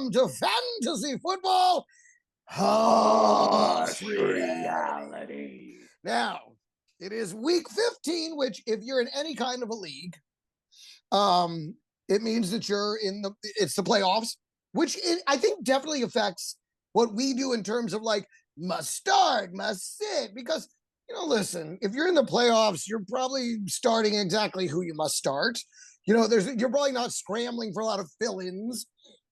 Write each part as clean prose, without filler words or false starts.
welcome to Fantasy Football Harsh Reality. Now, it is week 15, which if you're in any kind of a league, it means that it's the playoffs, which I think definitely affects what we do in terms of like must start, must sit, because, listen, if you're in the playoffs, you're probably starting exactly who you must start. You're probably not scrambling for a lot of fill-ins.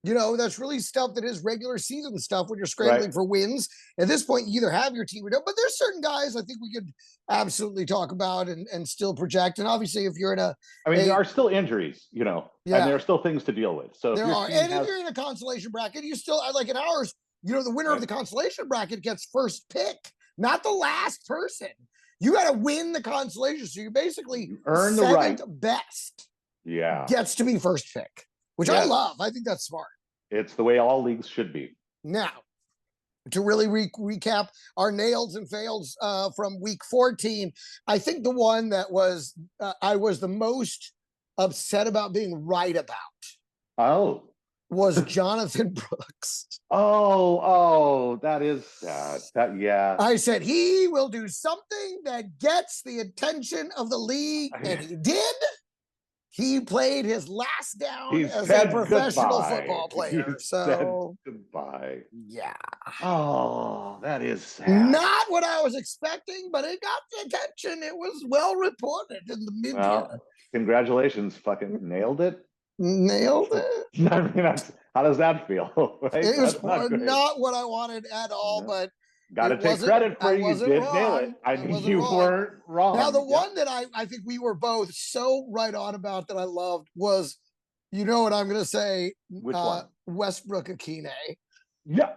That's really stuff that is regular season stuff when you're scrambling for wins. At this point, you either have your team or don't, but there's certain guys I think we could absolutely talk about and still project. And obviously, if you're in there are still injuries, and there are still things to deal with. So if you're in a consolation bracket, you still, like in ours, the winner of the consolation bracket gets first pick, not the last person. You got to win the consolation. So you basically earn the right. Best. Yeah. Gets to be first pick, which I love. I think that's smart. It's the way all leagues should be. Now, to really recap our nails and fails from week 14, I think the one that was I was the most upset about being right about was Jonathan Brooks. That is sad. Yeah. I said he will do something that gets the attention of the league, and he did. He played his last down as a professional football player. Goodbye. Yeah. Oh, that is sad. Not what I was expecting, but it got the attention. It was well reported in the media. Well, congratulations. Fucking nailed it. Nailed it. I mean, how does that feel? Right? It was not what I wanted at all, but got to take credit for you. Did nail it. I mean, you weren't wrong. Now, the one that I think we were both so right on about that I loved was, what I'm going to say? Which one? Westbrook Akine. Yeah.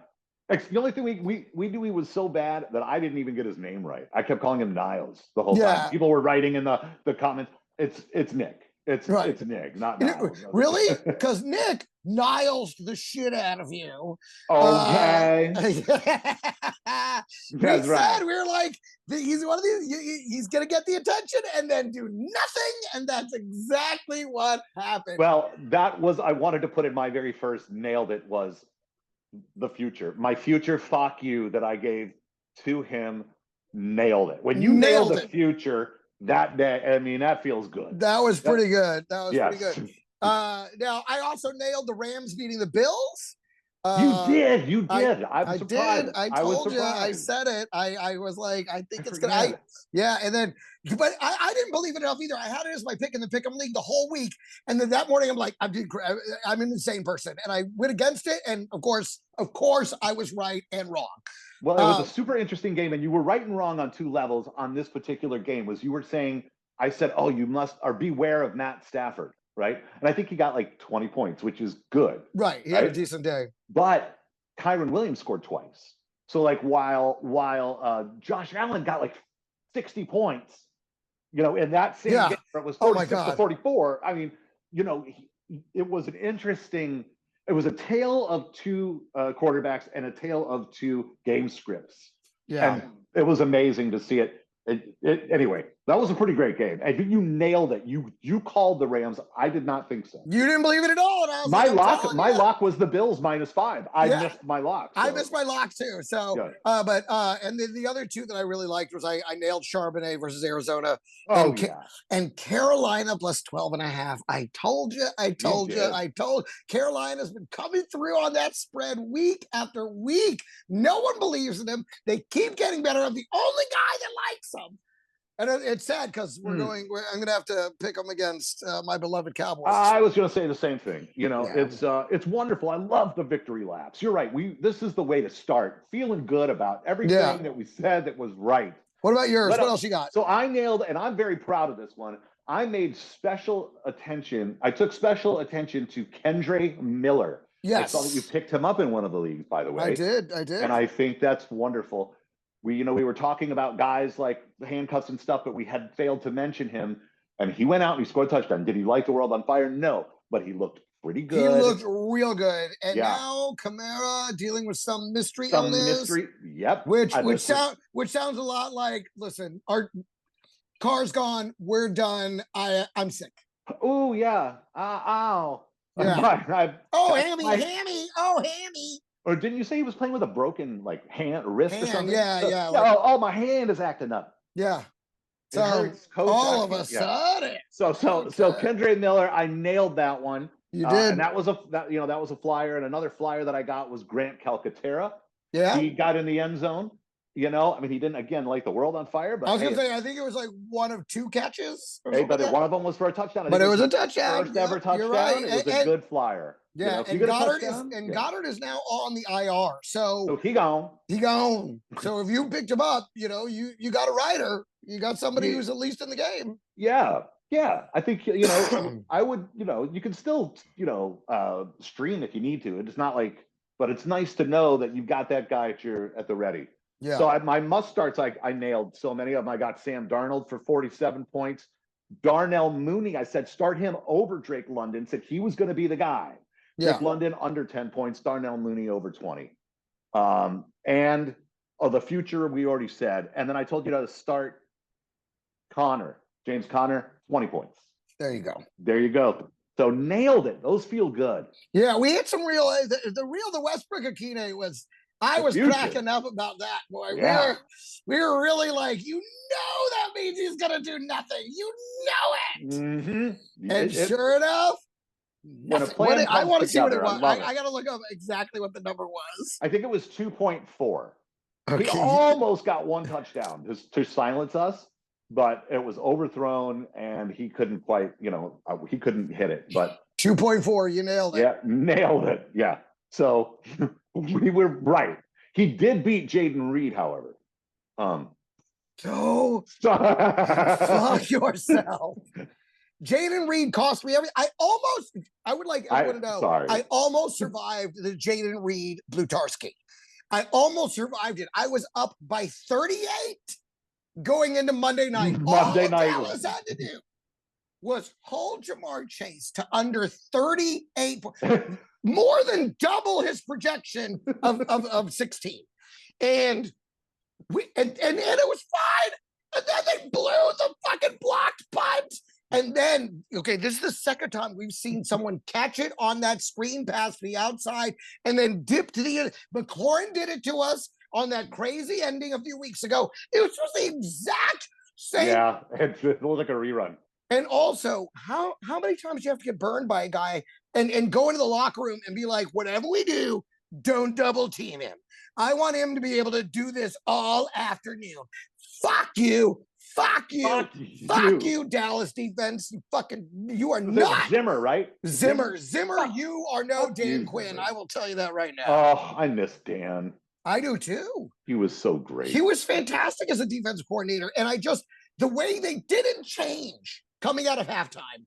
The only thing we knew he was so bad that I didn't even get his name right. I kept calling him Niles the whole time. People were writing in the comments, it's Nick. It's Nick, not Niles. Really? Because Nick Niles the shit out of you. Okay. We were like, he's one of these, he's going to get the attention and then do nothing. And that's exactly what happened. Well, I wanted to put in my very first nailed it was the future. My future fuck you that I gave to him, nailed it. When you nailed the future that day, I mean, that feels good. That was pretty good. Pretty good. Now, I also nailed the Rams beating the Bills. You did. I'm surprised. I told you. I said it. I was like, I think it's going to. And then, but I didn't believe it enough either. I had it as my pick in the Pick'em League the whole week. And then that morning, I'm like, I'm an insane person. And I went against it. And of course, I was right and wrong. Well, it was a super interesting game. And you were right and wrong on two levels on this particular game. Was you were saying, I said, you must, or beware of Matt Stafford. Right. And I think he got like 20 points, which is good. Right. He had a decent day. But Kyron Williams scored twice. So like while Josh Allen got like 60 points, in that same game, it was 46 to 44. I mean, it was it was a tale of two quarterbacks and a tale of two game scripts. Yeah. And it was amazing to see it. Anyway, that was a pretty great game. And you nailed it. You called the Rams. I did not think so. You didn't believe it at all. And I was my lock was the Bills -5. I missed my lock. So. I missed my lock too. So, and the other two that I really liked was I nailed Charbonnet versus Arizona. And Carolina plus 12.5. I told Carolina's been coming through on that spread week after week. No one believes in them. They keep getting better. I'm the only guy that likes them. And it's sad because I'm going to have to pick them against my beloved Cowboys. I was going to say the same thing. It's wonderful. I love the victory laps. You're right. This is the way to start. Feeling good about everything that we said that was right. What about yours? What else you got? So I nailed, and I'm very proud of this one. I made special attention. I took special attention to Kendre Miller. Yes. I saw that you picked him up in one of the leagues, by the way. I did. And I think that's wonderful. We were talking about guys like the handcuffs and stuff, but we had failed to mention him. And he went out and he scored a touchdown. Did he light the world on fire? No, but he looked pretty good. He looked real good. And now Kamara dealing with some mystery illness. Yep. Which sounds a lot like, listen, our car's gone. We're done. I'm sick. Oh yeah. Ow. Yeah. Oh, hammy. Or didn't you say he was playing with a broken wrist or something? Yeah. My hand is acting up. Yeah. So it hurts, coach. All of a sudden. So Kendre Miller, I nailed that one. You did. And that was a flyer. And another flyer that I got was Grant Calcaterra. Yeah. He got in the end zone. He didn't, again, light the world on fire. But I was going to say, I think it was like one of two catches. But one of them was for a touchdown. But it was a touchdown. First ever touchdown. You're right. It was a good flyer. Yeah, and Goddard is now on the IR. So he gone. So if you picked him up, you got a rider. You got somebody who's at least in the game. Yeah. I think I would. You can still stream if you need to. It's not but it's nice to know that you've got that guy at the ready. Yeah. So my must starts, I nailed so many of them. I got Sam Darnold for 47 points. Darnell Mooney, I said start him over Drake London. Said he was going to be the guy. Yeah. Drake London under 10 points. Darnell Mooney over 20. And the future we already said. And then I told you to start James Conner, 20 points. There you go. So nailed it. Those feel good. Yeah, we had some real. The Westbrook Akine was. I was cracking up about that, boy. Yeah. We were really like, that means he's gonna do nothing. You know it. Mm-hmm. And sure enough, I want to see what it was. I got to look up exactly what the number was. I think it was 2.4. Okay. He almost got one touchdown to silence us, but it was overthrown and he couldn't quite, he couldn't hit it. But 2.4, you nailed it. Yeah, nailed it. Yeah. So we were right. He did beat Jaden Reed, however. Fuck yourself. Jaden Reed cost me everything. I almost survived the Jaden Reed Blutarski. I almost survived it. I was up by 38 going into Monday night. All Dallas had to do was hold Jamar Chase to under 38 points, more than double his projection of 16. And it was fine. And then they blew the fucking blocked punt. And then, this is the second time we've seen someone catch it on that screen pass to the outside and then dip to the end. McLaurin did it to us on that crazy ending a few weeks ago. It was just the exact same. Yeah, it looked like a rerun. And also, how many times do you have to get burned by a guy and go into the locker room and be like, whatever we do, don't double team him. I want him to be able to do this all afternoon. Fuck you. Fuck you, Dallas defense. You are not. Zimmer, right? Zimmer, you are no Dan Quinn. I will tell you that right now. Oh, I miss Dan. I do too. He was so great. He was fantastic as a defensive coordinator. And the way they didn't change coming out of halftime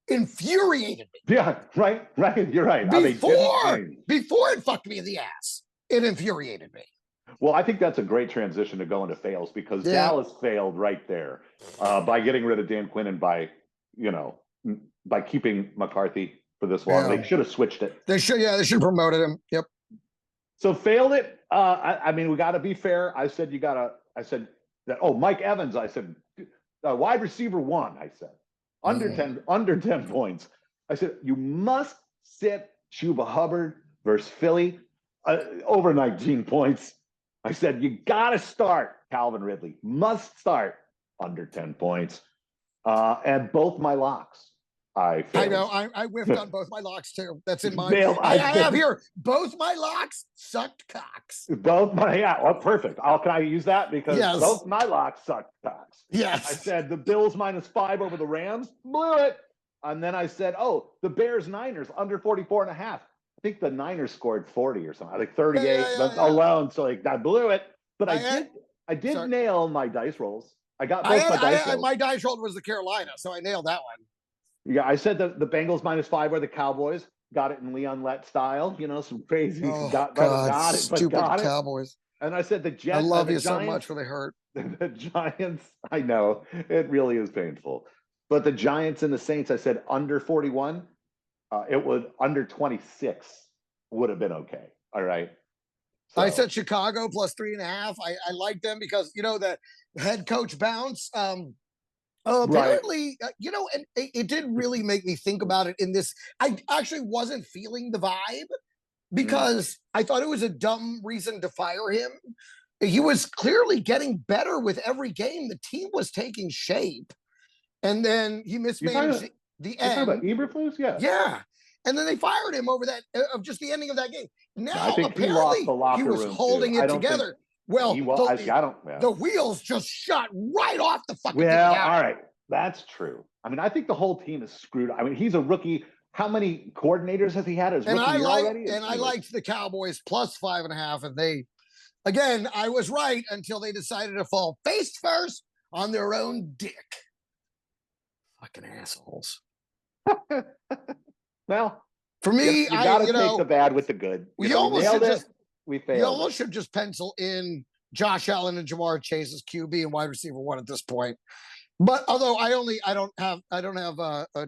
infuriated me. Yeah, right. You're right. Before it fucked me in the ass, it infuriated me. Well, I think that's a great transition to go into fails because Dallas failed right there by getting rid of Dan Quinn and by keeping McCarthy for this long. Yeah. They should have switched it. They should have promoted him. Yep. So failed it. We got to be fair. I said Mike Evans. I said wide receiver 1. I said under 10 points. I said you must sit Chuba Hubbard versus Philly over 19 points. I said, you got to start Calvin Ridley. Must start under 10 points. And both my locks, I failed. I know. I whiffed on both my locks, too. That's in mine. I have here, both my locks sucked cocks. Perfect. Can I use that? Because both my locks sucked cocks. Yes. I said, the Bills -5 over the Rams. Blew it. And then I said, the Bears-Niners under 44.5. I think the Niners scored 40 or something. I think 38 alone. So I blew it. But I did nail my dice rolls. I got both my dice rolls. My dice roll was the Carolina, so I nailed that one. Yeah, I said the Bengals -5 were the Cowboys. Got it in Leon Lett style. Some crazy. Got it. Stupid Cowboys. And I said the Jets. I love you so much when they hurt. The Giants. I know it really is painful. But the Giants and the Saints, I said under 41. It would under 26 would have been okay. All right. So. I said Chicago +3.5. I like them because the head coach bounce. Apparently, you know, and it did really make me think about it in this. I actually wasn't feeling the vibe because I thought it was a dumb reason to fire him. He was clearly getting better with every game. The team was taking shape, and then he mismanaged the end. You're talking about Eberflus? Yeah. Yeah. And then they fired him over that of just the ending of that game. Now I think apparently he was holding it together. Well, the wheels just shot right off the fucking. Well, all right, that's true. I mean, I think the whole team is screwed. I mean, he's a rookie. How many coordinators has he had his rookie year already? And I liked the Cowboys plus 5.5, and they, again, I was right until they decided to fall face first on their own dick. Fucking assholes. Well, for me, you got to take the bad with the good. We almost should just pencil in Josh Allen and Jamar Chase's QB and wide receiver 1 at this point. But although I don't have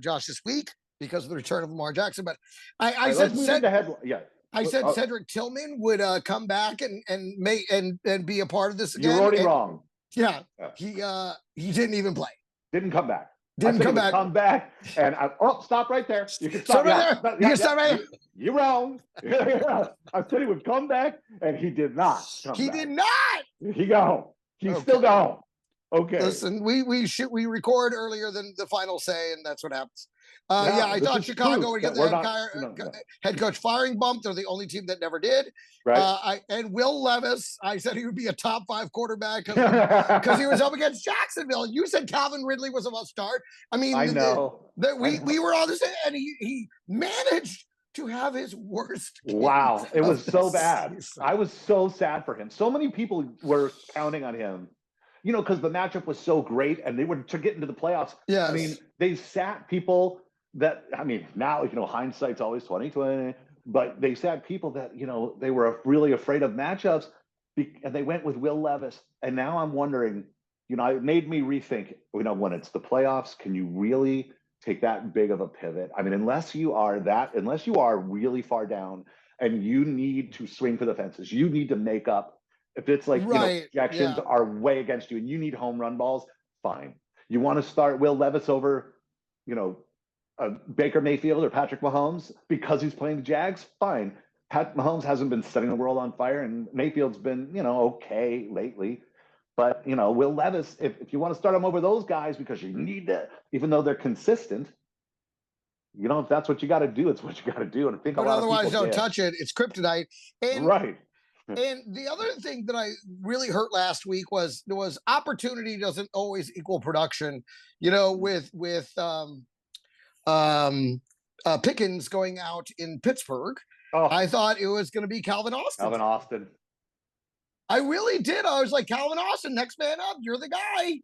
Josh this week because of the return of Lamar Jackson. But I said Cedric Tillman would come back and be a part of this again. You're already wrong. Yeah, he didn't even play. Didn't come back. Didn't come back. Come back, and stop right there. You can stop right there. You can stop right there. You're wrong. I said he would come back, and he did not. He did not. He gone. He's still gone. Okay. Listen, we record earlier than the final say, and that's what happens. I thought Chicago would get the head coach firing bump. They're the only team that never did. Right. And Will Levis, I said he would be a top 5 quarterback because he was up against Jacksonville. You said Calvin Ridley was a must start. I mean, I know. We were on this, and he managed to have his worst. Wow, it was so bad. I was so sad for him. So many people were counting on him. You know, because the matchup was so great and they were to get into the playoffs. Yeah. I mean, they sat people that, I mean, now, hindsight's always 20/20, but they sat people that, they were really afraid of matchups, and they went with Will Levis. And now I'm wondering, it made me rethink, when it's the playoffs, can you really take that big of a pivot? I mean, unless you are really far down and you need to swing for the fences, you need to make up. If it's like, projections are way against you and you need home run balls, fine. You want to start Will Levis over, Baker Mayfield or Patrick Mahomes because he's playing the Jags, fine. Pat Mahomes hasn't been setting the world on fire, and Mayfield's been, okay lately. But, Will Levis, if you want to start him over those guys because you need to, even though they're consistent, if that's what you got to do, it's what you got to do. And I think otherwise, don't touch it. It's kryptonite. And right. And the other thing that I really hurt last week was opportunity doesn't always equal production. With Pickens going out in Pittsburgh, I thought it was going to be Calvin Austin. I really did. I was like, Calvin Austin, next man up. You're the guy.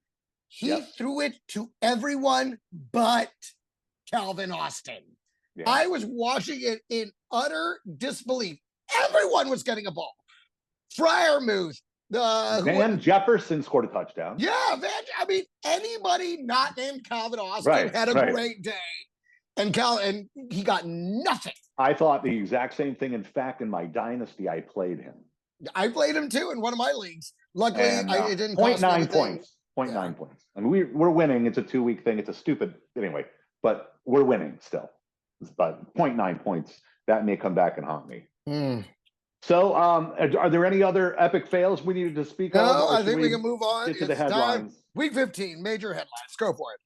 He threw it to everyone but Calvin Austin. Yeah. I was watching it in utter disbelief. Everyone was getting a ball. Freiermuth. Van Jefferson scored a touchdown. Yeah, anybody not named Calvin Austin had a great day. And he got nothing. I thought the exact same thing. In fact, in my dynasty, I played him. I played him too in one of my leagues. Luckily, it didn't cost 0.9 points. 0.9 points. I mean, we're winning. It's a 2-week thing. It's a stupid anyway, but we're winning still. But 0.9 points, that may come back and haunt me. So, are there any other epic fails we needed to speak of? No, I think we can move on. Get to the headlines. Week 15, major headlines. Go for it.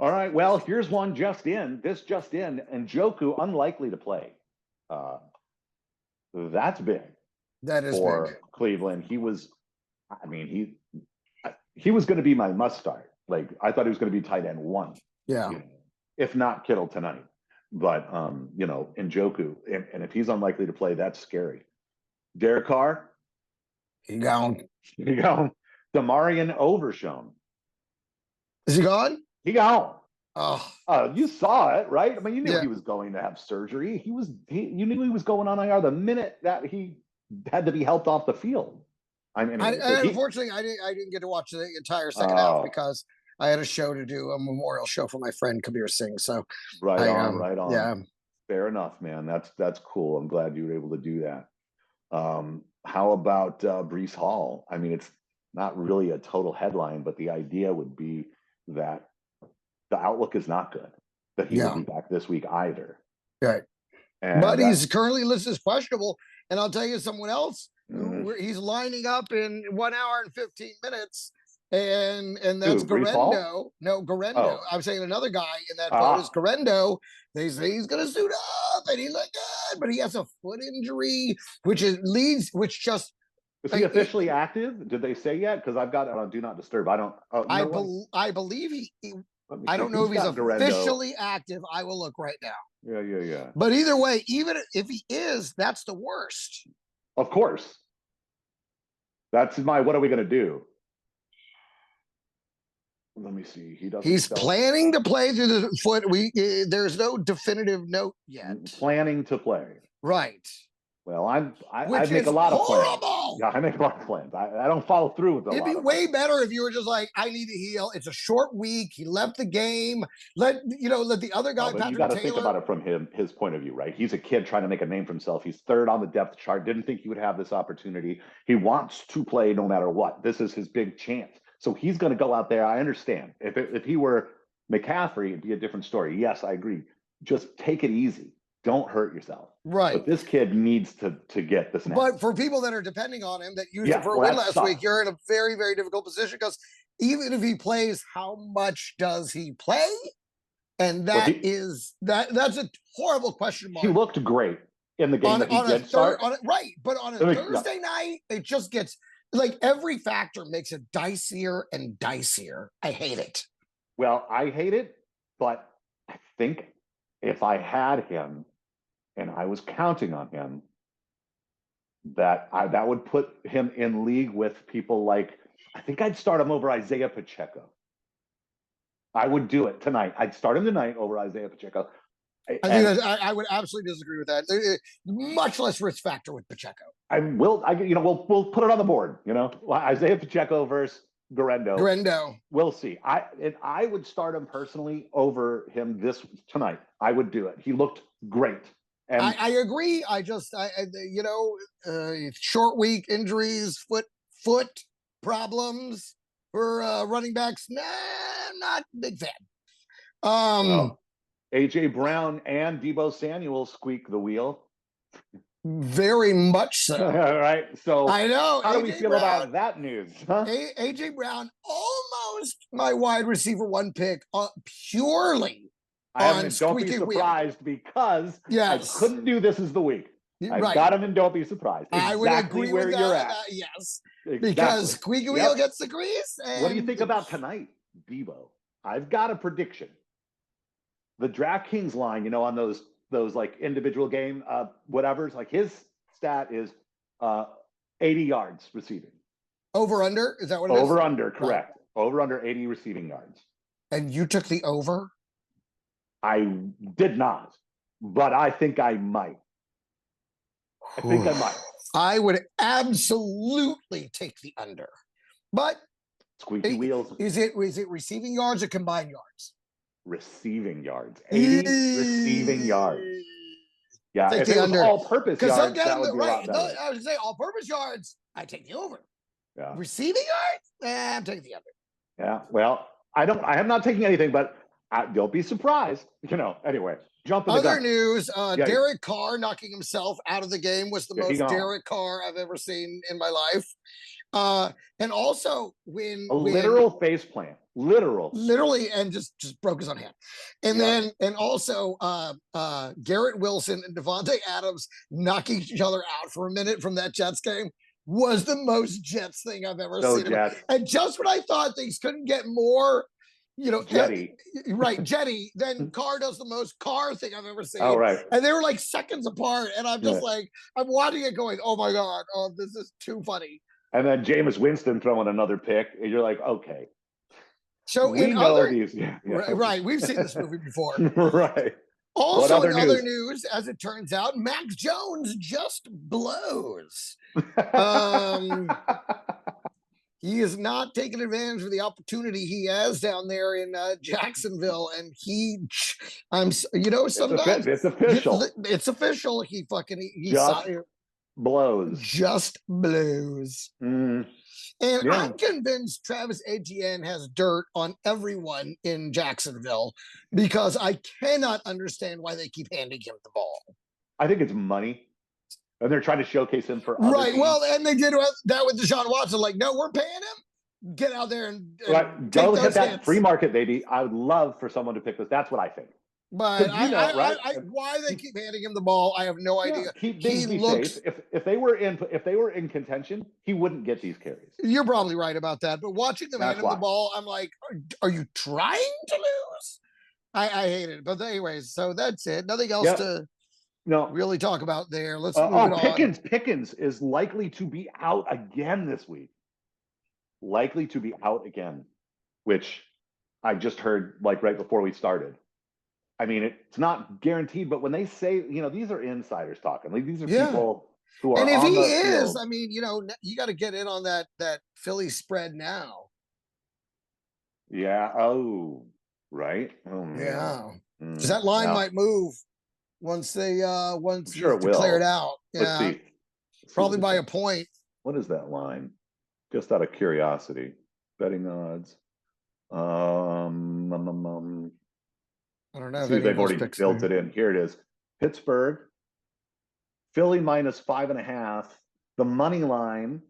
All right. Well, here's one just in. And Njoku unlikely to play. That's big. That is for big. Cleveland. He was going to be my must start. Like, I thought he was going to be tight end 1. Yeah. If not Kittle tonight. But, Njoku, and if he's unlikely to play, that's scary. Derek Carr. He gone. Demarion Overshown. Is he gone? He gone. Oh, you saw it, right? I mean, you knew he was going to have surgery. You knew he was going on IR the minute that he had to be helped off the field. Unfortunately, I didn't get to watch the entire second half because I had a show to do, a memorial show for my friend Kabir Singh. So right on. Yeah, fair enough, man. That's cool. I'm glad you were able to do that. How about Breece Hall? I mean, it's not really a total headline, but the idea would be, that the outlook is not good, that he will be back this week either. Right. And but he's currently listed as questionable. And I'll tell you someone else, he's lining up in 1 hour and 15 minutes. And that's Garendo. No, Garendo. Oh. I'm saying another guy in that boat is Garendo. They say he's going to suit up and he looked good, but he has a foot injury, which just. Is he officially active? Did they say yet? Because I've got it on Do Not Disturb. I don't. I believe he I don't know if he's officially active. I will look right now. Yeah. But either way, even if he is, that's the worst. Of course. That's what are we going to do? Let me see. He's planning to play through the foot. There's no definitive note yet. Planning to play. Right. Well, I make a lot of plans. Yeah, I make a lot of plans. I don't follow through with them. It'd be way better if you were just like, I need to heal. It's a short week. He left the game. Let the other guy. But you got to think about it from his point of view, right? He's a kid trying to make a name for himself. He's third on the depth chart. Didn't think he would have this opportunity. He wants to play no matter what. This is his big chance. So he's going to go out there. I understand. If he were McCaffrey, it'd be a different story. Yes, I agree. Just take it easy. Don't hurt yourself. Right. But this kid needs to get this. But for people that are depending on him, that used it for a win last week, you're in a very, very difficult position because even if he plays, how much does he play? And that's a horrible question mark. He looked great in the game that he did start. Right. But on a Thursday night, it just gets like every factor makes it dicier and dicier. I hate it. Well, I hate it, but I think if I had him and I was counting on him, that would put him in league with people like, I think I'd start him over Isaiah Pacheco. I would do it tonight. I'd start him tonight over Isaiah Pacheco. I would absolutely disagree with that. Much less risk factor with Pacheco. We'll put it on the board. Isaiah Pacheco versus Garendo. We'll see. I would start him personally over him tonight. I would do it. He looked great. And I agree. Short week injuries, foot problems for running backs. Nah, I'm not a big fan. AJ Brown and Deebo Samuel squeak the wheel. Very much so. All right. So I know. How do we feel about that news? Huh? AJ Brown almost my wide receiver one pick purely on Don't be surprised wheel. Because I couldn't do this as the week. I got him and don't be surprised. I would agree where you're at. Yes. Exactly. Because squeaky wheel gets the grease. What do you think about tonight, Deebo? I've got a prediction. The DraftKings line, on those like individual game whatever's, like his stat is 80 yards receiving. Over under? Is that what it is? Over under, correct. Right. Over under 80 receiving yards. And you took the over? I did not, but I think I might. I would absolutely take the under. But squeaky wheels. Is it receiving yards or combined yards? Receiving yards. 80 receiving yards. Yeah, if it was all-purpose yards, that would be a lot better. I would say all-purpose yards, I take the over. Yeah. Receiving yards, I'm taking the under. Yeah, well, I am not taking anything, but don't be surprised. Anyway, jumping the gun. Other news, Derek Carr knocking himself out of the game was the most Derek Carr I've ever seen in my life. And also when literal face plant. Literally, and just broke his own hand. And then also Garrett Wilson and Devontae Adams knocking each other out for a minute from that Jets game was the most Jets thing I've ever seen. Jets. And just when I thought things couldn't get more, Jetty. Jetty, then Carr does the most Carr thing I've ever seen. Oh, right. And they were like seconds apart. And I'm just I'm watching it going, oh my God, this is too funny. And then Jameis Winston throwing another pick. And you're like, okay. So we've seen this movie before. Right. Also, in other news, as it turns out, Mac Jones just blows. He is not taking advantage of the opportunity he has down there in Jacksonville, and sometimes it's official. It's official. He blows. Just blows. Mm. And Yeah. I'm convinced Travis Etienne has dirt on everyone in Jacksonville because I cannot understand why they keep handing him the ball. I think it's money. And they're trying to showcase him for other right. teams. Well, and they did that with Deshaun Watson. Like, no, we're paying him. Get out there and right. Take Go those hit that hits. free market, baby. I would love for someone to pick this. That's what I think. But right? Why they keep handing him the ball, I have no idea. Keep things safe. If they were in contention, he wouldn't get these carries. You're probably right about that. But watching them hand him the ball, I'm like, are you trying to lose? I hate it. But anyways, so that's it. Nothing else to really talk about there. Let's move it on. Pickens is likely to be out again this week. Likely to be out again, which I just heard like right before we started. I mean, it's not guaranteed, but when they say, these are insiders talking. Like these are people who are. And if on he the is, field. I mean, you got to get in on that Philly spread now. Yeah. Oh, right. Oh, yeah. Because that line might move once they declare it out. Yeah. Let's see. Probably by a point. What is that line? Just out of curiosity, betting odds. I don't know. See if they've already built it in. Here it is. Pittsburgh, Philly minus 5.5. The money line,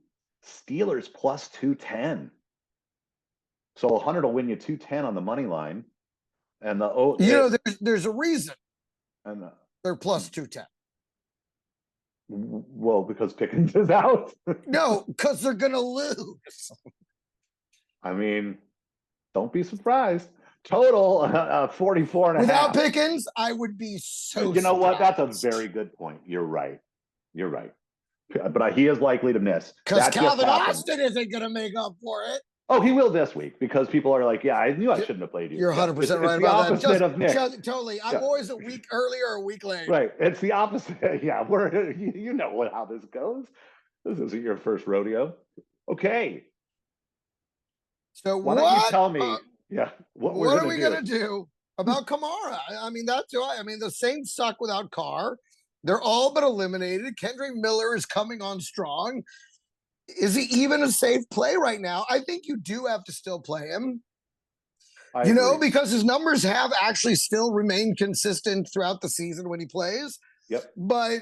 Steelers plus 210. So 100 will win you 210 on the money line, and there's a reason. And they're plus 210. Well, because Pickens is out. No, because they're gonna lose. I mean, don't be surprised. Total 44.5. Without Pickens, I would be so. You know what? That's a very good point. You're right. But he is likely to miss because Calvin Austin isn't going to make up for it. Oh, he will this week because people are like, "Yeah, I knew I shouldn't have played you." You're 100% right about that. Opposite of Nick. Totally. I'm always a week early or a week late. Right. It's the opposite. Yeah, you know how this goes. This isn't your first rodeo. Okay. So why don't you tell me? What are we going to do about Kamara? I mean, the Saints suck without Carr. They're all but eliminated. Kendrick Miller is coming on strong. Is he even a safe play right now? I think you do have to still play him. Because his numbers have actually still remained consistent throughout the season when he plays. Yep. But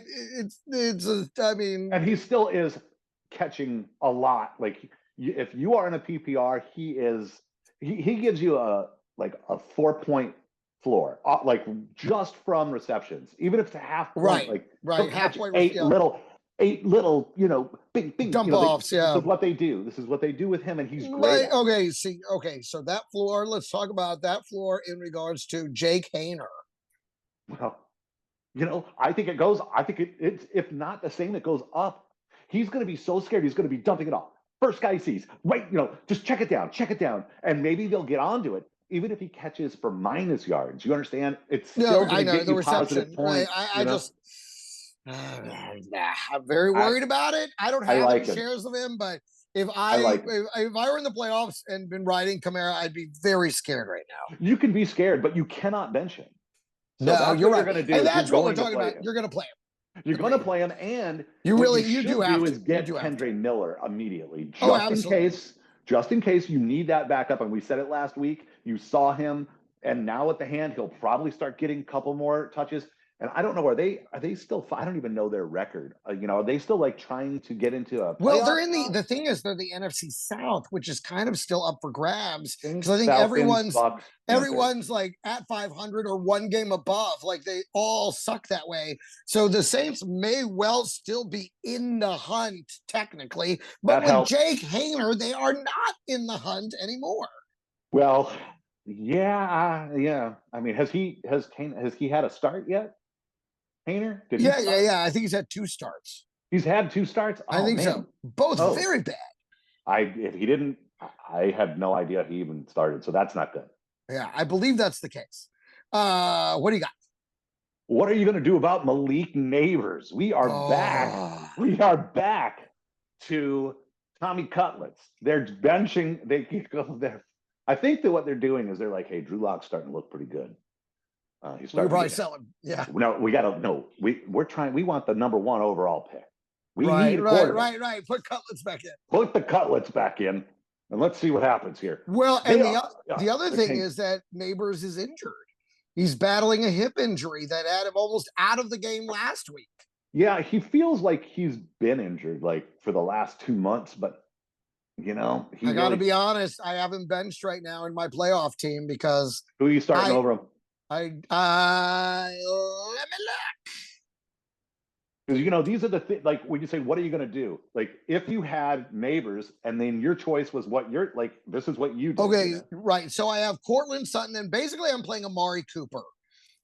and he still is catching a lot. Like if you are in a PPR, he gives you a 4-point floor, like just from receptions, even if it's a half point, right, half point, eight little, bing, dump offs. This is what they do. This is what they do with him, and he's great. So that floor. Let's talk about that floor in regards to Jake Haener. Well, I think it goes. I think it's if not the same, it goes up. He's going to be so scared. He's going to be dumping it off. First guy he sees, right? Just check it down, and maybe they'll get onto it. Even if he catches for minus yards, you understand? It's still going to get you positive points. I'm very worried about it. I don't have any shares of him, but if I were in the playoffs and been riding Kamara, I'd be very scared right now. You can be scared, but you cannot bench him. So that's what you're going to do. And that's what we're talking about. You're going to play him. You're going to play him, and you do have to get Kendrick Miller immediately, just in case you need that backup. And we said it last week. You saw him, and now at the hand, he'll probably start getting a couple more touches. And I don't know, are they still? I don't even know their record. Are they still like trying to get into a? Well, they're in the thing is they're the NFC South, which is kind of still up for grabs because I think everyone's like at 500 or one game above. Like they all suck that way. So the Saints may well still be in the hunt technically, but with Jake Haener, they are not in the hunt anymore. Well, yeah. I mean, has he had a start yet? Haener? Yeah. I think he's had 2 starts. He's had 2 starts? I think so. Both very bad. If he didn't, I had no idea he even started. So that's not good. Yeah, I believe that's the case. What do you got? What are you going to do about Malik Nabers? We are back. We are back to Tommy Cutlets. They're benching. I think that what they're doing is they're like, hey, Drew Lock's starting to look pretty good. We're probably selling. Yeah. No, we got to. No, we're trying. We want the number 1 overall pick. We need a quarterback. Right. Put Cutlets back in. Put the Cutlets back in, and let's see what happens here. Well, and the other thing is that Nabers is injured. He's battling a hip injury that had him almost out of the game last week. Yeah, he feels like he's been injured like for the last 2 months, but I got to be honest, I have him benched right now in my playoff team because who are you starting over him? Let me look. Because these are the things. Like when you say, "What are you going to do?" Like if you had Nabers, and then your choice was what you're like. This is what you do. Okay, right. So I have Cortland Sutton, and basically I'm playing Amari Cooper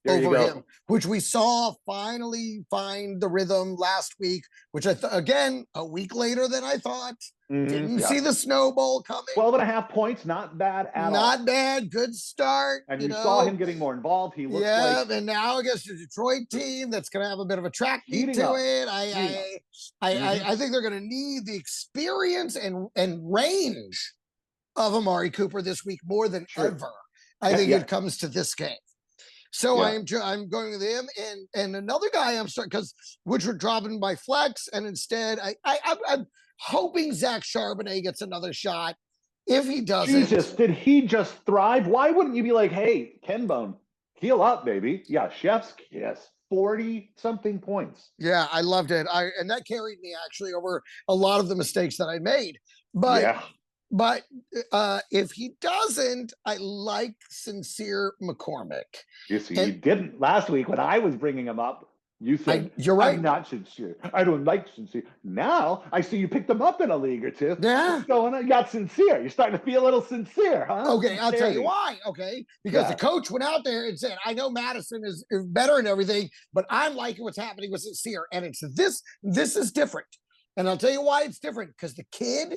over him, which we saw finally find the rhythm last week. Which again, a week later than I thought. Didn't see the snowball coming. 12.5 points, not bad at all. Not bad, good start. And you saw him getting more involved. He looks like, and now against the Detroit team that's going to have a bit of a track meet to it. I think they're going to need the experience and range of Amari Cooper this week more than ever. I think it comes to this game. So I'm going with him and another guy I'm starting which we're dropping by flex, and instead I'm hoping Zach Charbonnet gets another shot. If he doesn't, Jesus, did he just thrive? Why wouldn't you be like, hey, Kenbone, heal up, baby? Yeah, chef's kiss, 40-something points. Yeah, I loved it. And that carried me actually over a lot of the mistakes that I made. But if he doesn't, I like Sincere McCormick. You see, you didn't last week when I was bringing him up. You said, you're right. I'm not sincere. I don't like sincere. Now I see you picked him up in a league or two. Yeah. What's going on? You got sincere. You're starting to feel a little sincere, huh? Okay, I'll tell you why. Okay, because the coach went out there and said, I know Madison is better and everything, but I'm liking what's happening with Sincere. And it's this is different. And I'll tell you why it's different, because the kid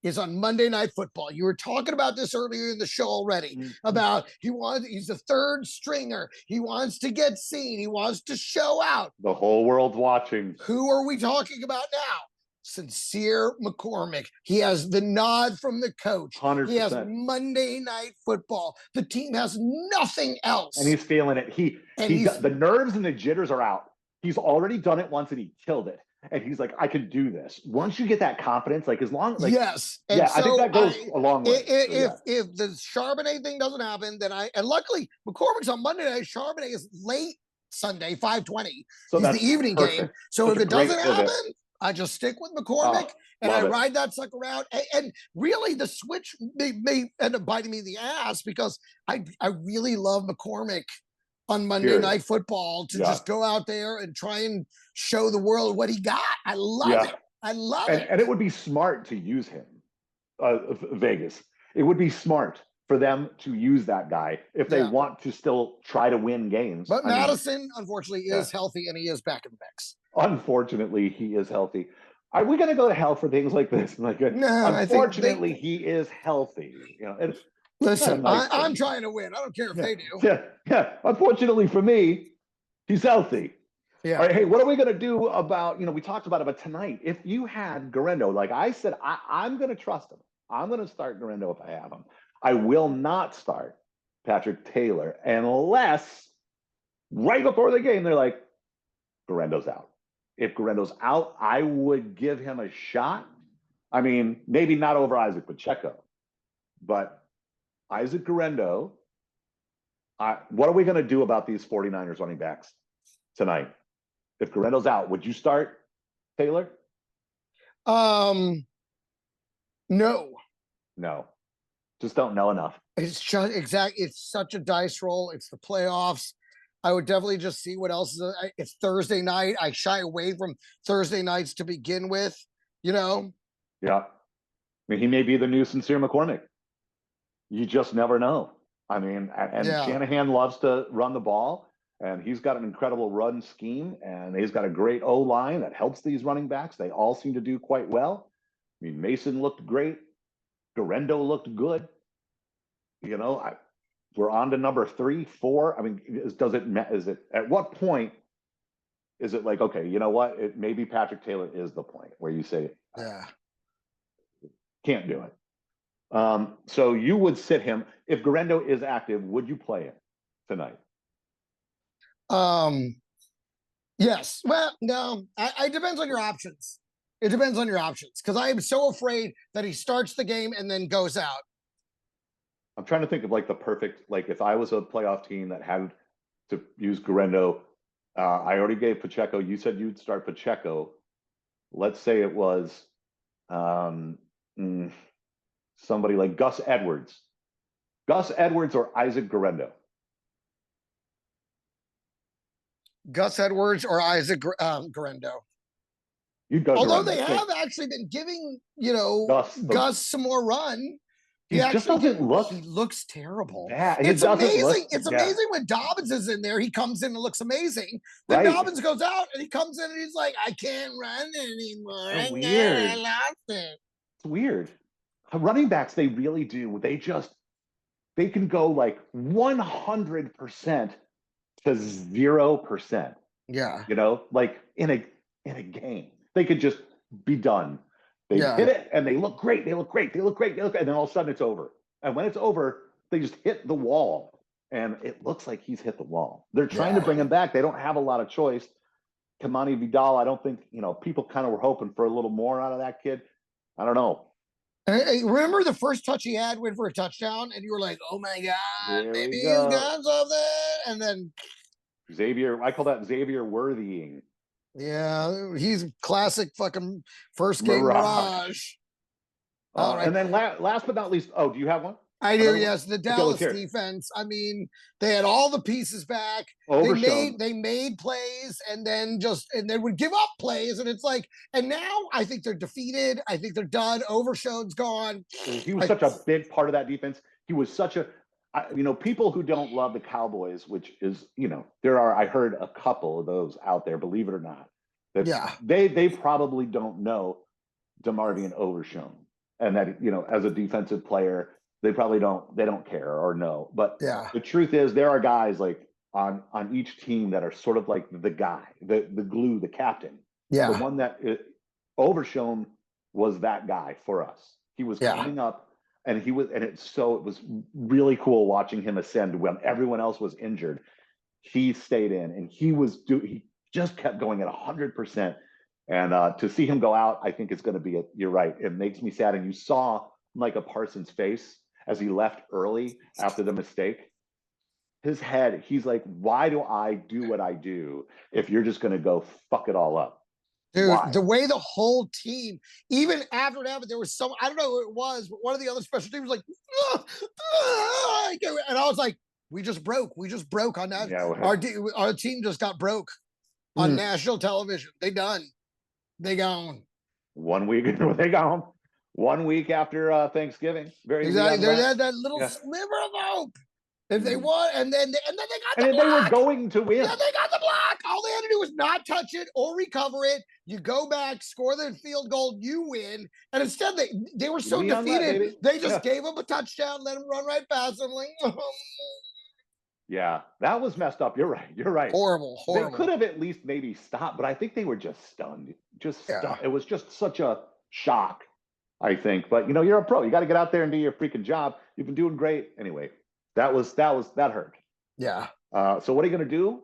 is on Monday Night Football. You were talking about this earlier in the show already, about he's a third stringer. He wants to get seen. He wants to show out. The whole world's watching. Who are we talking about now? Sincere McCormick. He has the nod from the coach. 100%. He has Monday Night Football. The team has nothing else. And he's feeling it. The nerves and the jitters are out. He's already done it once and he killed it. And he's like, I can do this. Once you get that confidence, like as long as yes, and so I think that goes a long way. If the Charbonnet thing doesn't happen, then and luckily McCormick's on Monday night. Charbonnet is late Sunday, 5:20. So he's the evening game. So if it doesn't happen, I just stick with McCormick and I ride that sucker out. And really, the switch may end up biting me in the ass because I really love McCormick on Monday Night Football to just go out there and try and show the world what he got. I love it. I love it. And it would be smart to use him, Vegas. It would be smart for them to use that guy if they want to still try to win games. But Madison, unfortunately, is healthy and he is back in the mix. Unfortunately, he is healthy. Are we going to go to hell for things like this? Unfortunately, he is healthy. Listen, I'm trying to win. I don't care if they do. Yeah. Unfortunately for me, he's healthy. Yeah. All right. Hey, what are we going to do about, we talked about it, but tonight, if you had Garendo, like I said, I'm going to trust him. I'm going to start Garendo if I have him. I will not start Patrick Taylor unless right before the game, they're like, Garendo's out. If Garendo's out, I would give him a shot. I mean, maybe not over Isaac Pacheco, but Isaac Garendo, what are we going to do about these 49ers running backs tonight? If Garendo's out, would you start Taylor? No. Just don't know enough. It's just it's such a dice roll. It's the playoffs. I would definitely just see what else is. It's Thursday night. I shy away from Thursday nights to begin with, Yeah. I mean, he may be the new Sincere McCormick. You just never know. I mean, and Shanahan loves to run the ball, and he's got an incredible run scheme, and he's got a great O-line that helps these running backs. They all seem to do quite well. I mean, Mason looked great. Garendo looked good. We're on to number 3, 4. I mean, is it at what point is it like, okay, you know what? Maybe Patrick Taylor is the point where you say, can't do it. So you would sit him if Garendo is active. Would you play him tonight? Yes. Well, no. It depends on your options. It depends on your options because I am so afraid that he starts the game and then goes out. I'm trying to think of like the perfect, like if I was a playoff team that had to use Guerrero, I already gave Pacheco. You said you'd start Pacheco. Let's say it was um, somebody like Gus Edwards. Gus Edwards or Isaac Guerrero? Gus Edwards or Isaac Guerrero. Although they have actually been giving, Gus some more run. He just doesn't look. He looks terrible. Yeah, it's amazing. It's amazing when Dobbins is in there. He comes in and looks amazing. Then Dobbins goes out and he comes in and he's like, I can't run anymore. So weird. I lost it. It's weird. Running backs, they really do. They can go like 100% to 0%. Yeah. Like in a game. They could just be done. They hit it and they look great. They look great. And then all of a sudden it's over. And when it's over, they just hit the wall. And it looks like he's hit the wall. They're trying to bring him back. They don't have a lot of choice. Kamani Vidal, I don't think, people kind of were hoping for a little more out of that kid. I don't know. Remember the first touch he had went for a touchdown? And you were like, oh my God, maybe he's got something. And then Xavier, I call that Xavier worthying. Yeah, he's classic fucking first game mirage. All right. And then last but not least, do you have one? I do, yes. The Dallas defense. I mean, they had all the pieces back. They made plays and then they would give up plays. And it's like, and now I think they're defeated. I think they're done. Overshown's gone. He was such a big part of that defense. He was such a people who don't love the Cowboys, which is, I heard a couple of those out there, believe it or not. They probably don't know DeMarvion Overshown. And that, as a defensive player, they probably don't care or know. But the truth is there are guys like on each team that are sort of like the guy, the glue, the captain. Yeah. The one that Overshown was that guy for us. He was coming up. And it was really cool watching him ascend when everyone else was injured. He stayed in and he just kept going at 100%. And to see him go out, I think it's going to be you're right. It makes me sad. And you saw Micah Parsons' face as he left early after the mistake. His head, he's like, why do I do what I do if you're just going to go fuck it all up? Dude, the way the whole team, even after that, but there was some, I don't know who it was, but one of the other special teams was like, and I was like, we just broke on that. Yeah, our team just got broke on national television. They gone. 1 week, they gone. 1 week after Thanksgiving. Exactly. They had that little sliver of hope. If they won, and then they got the block. And they were going to win. Yeah, they got the block. All they had to do was not touch it or recover it. You go back, score the field goal, you win. And instead, they were so defeated. They just gave them a touchdown, let them run right past them. Like, yeah, that was messed up. You're right. Horrible. They could have at least maybe stopped, but I think they were just stunned. It was just such a shock, I think. But you're a pro. You got to get out there and do your freaking job. You've been doing great anyway. That hurt. Yeah. So what are you going to do?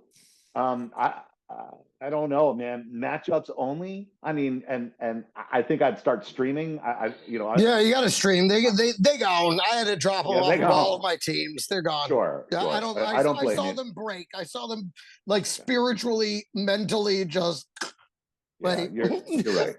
I don't know, man. Matchups only. I mean, and I think I'd start streaming. Yeah, you got to stream. They gone. I had to drop them off of all of my teams. They're gone. Sure. I saw them break. I saw them like spiritually, mentally, just like you're right.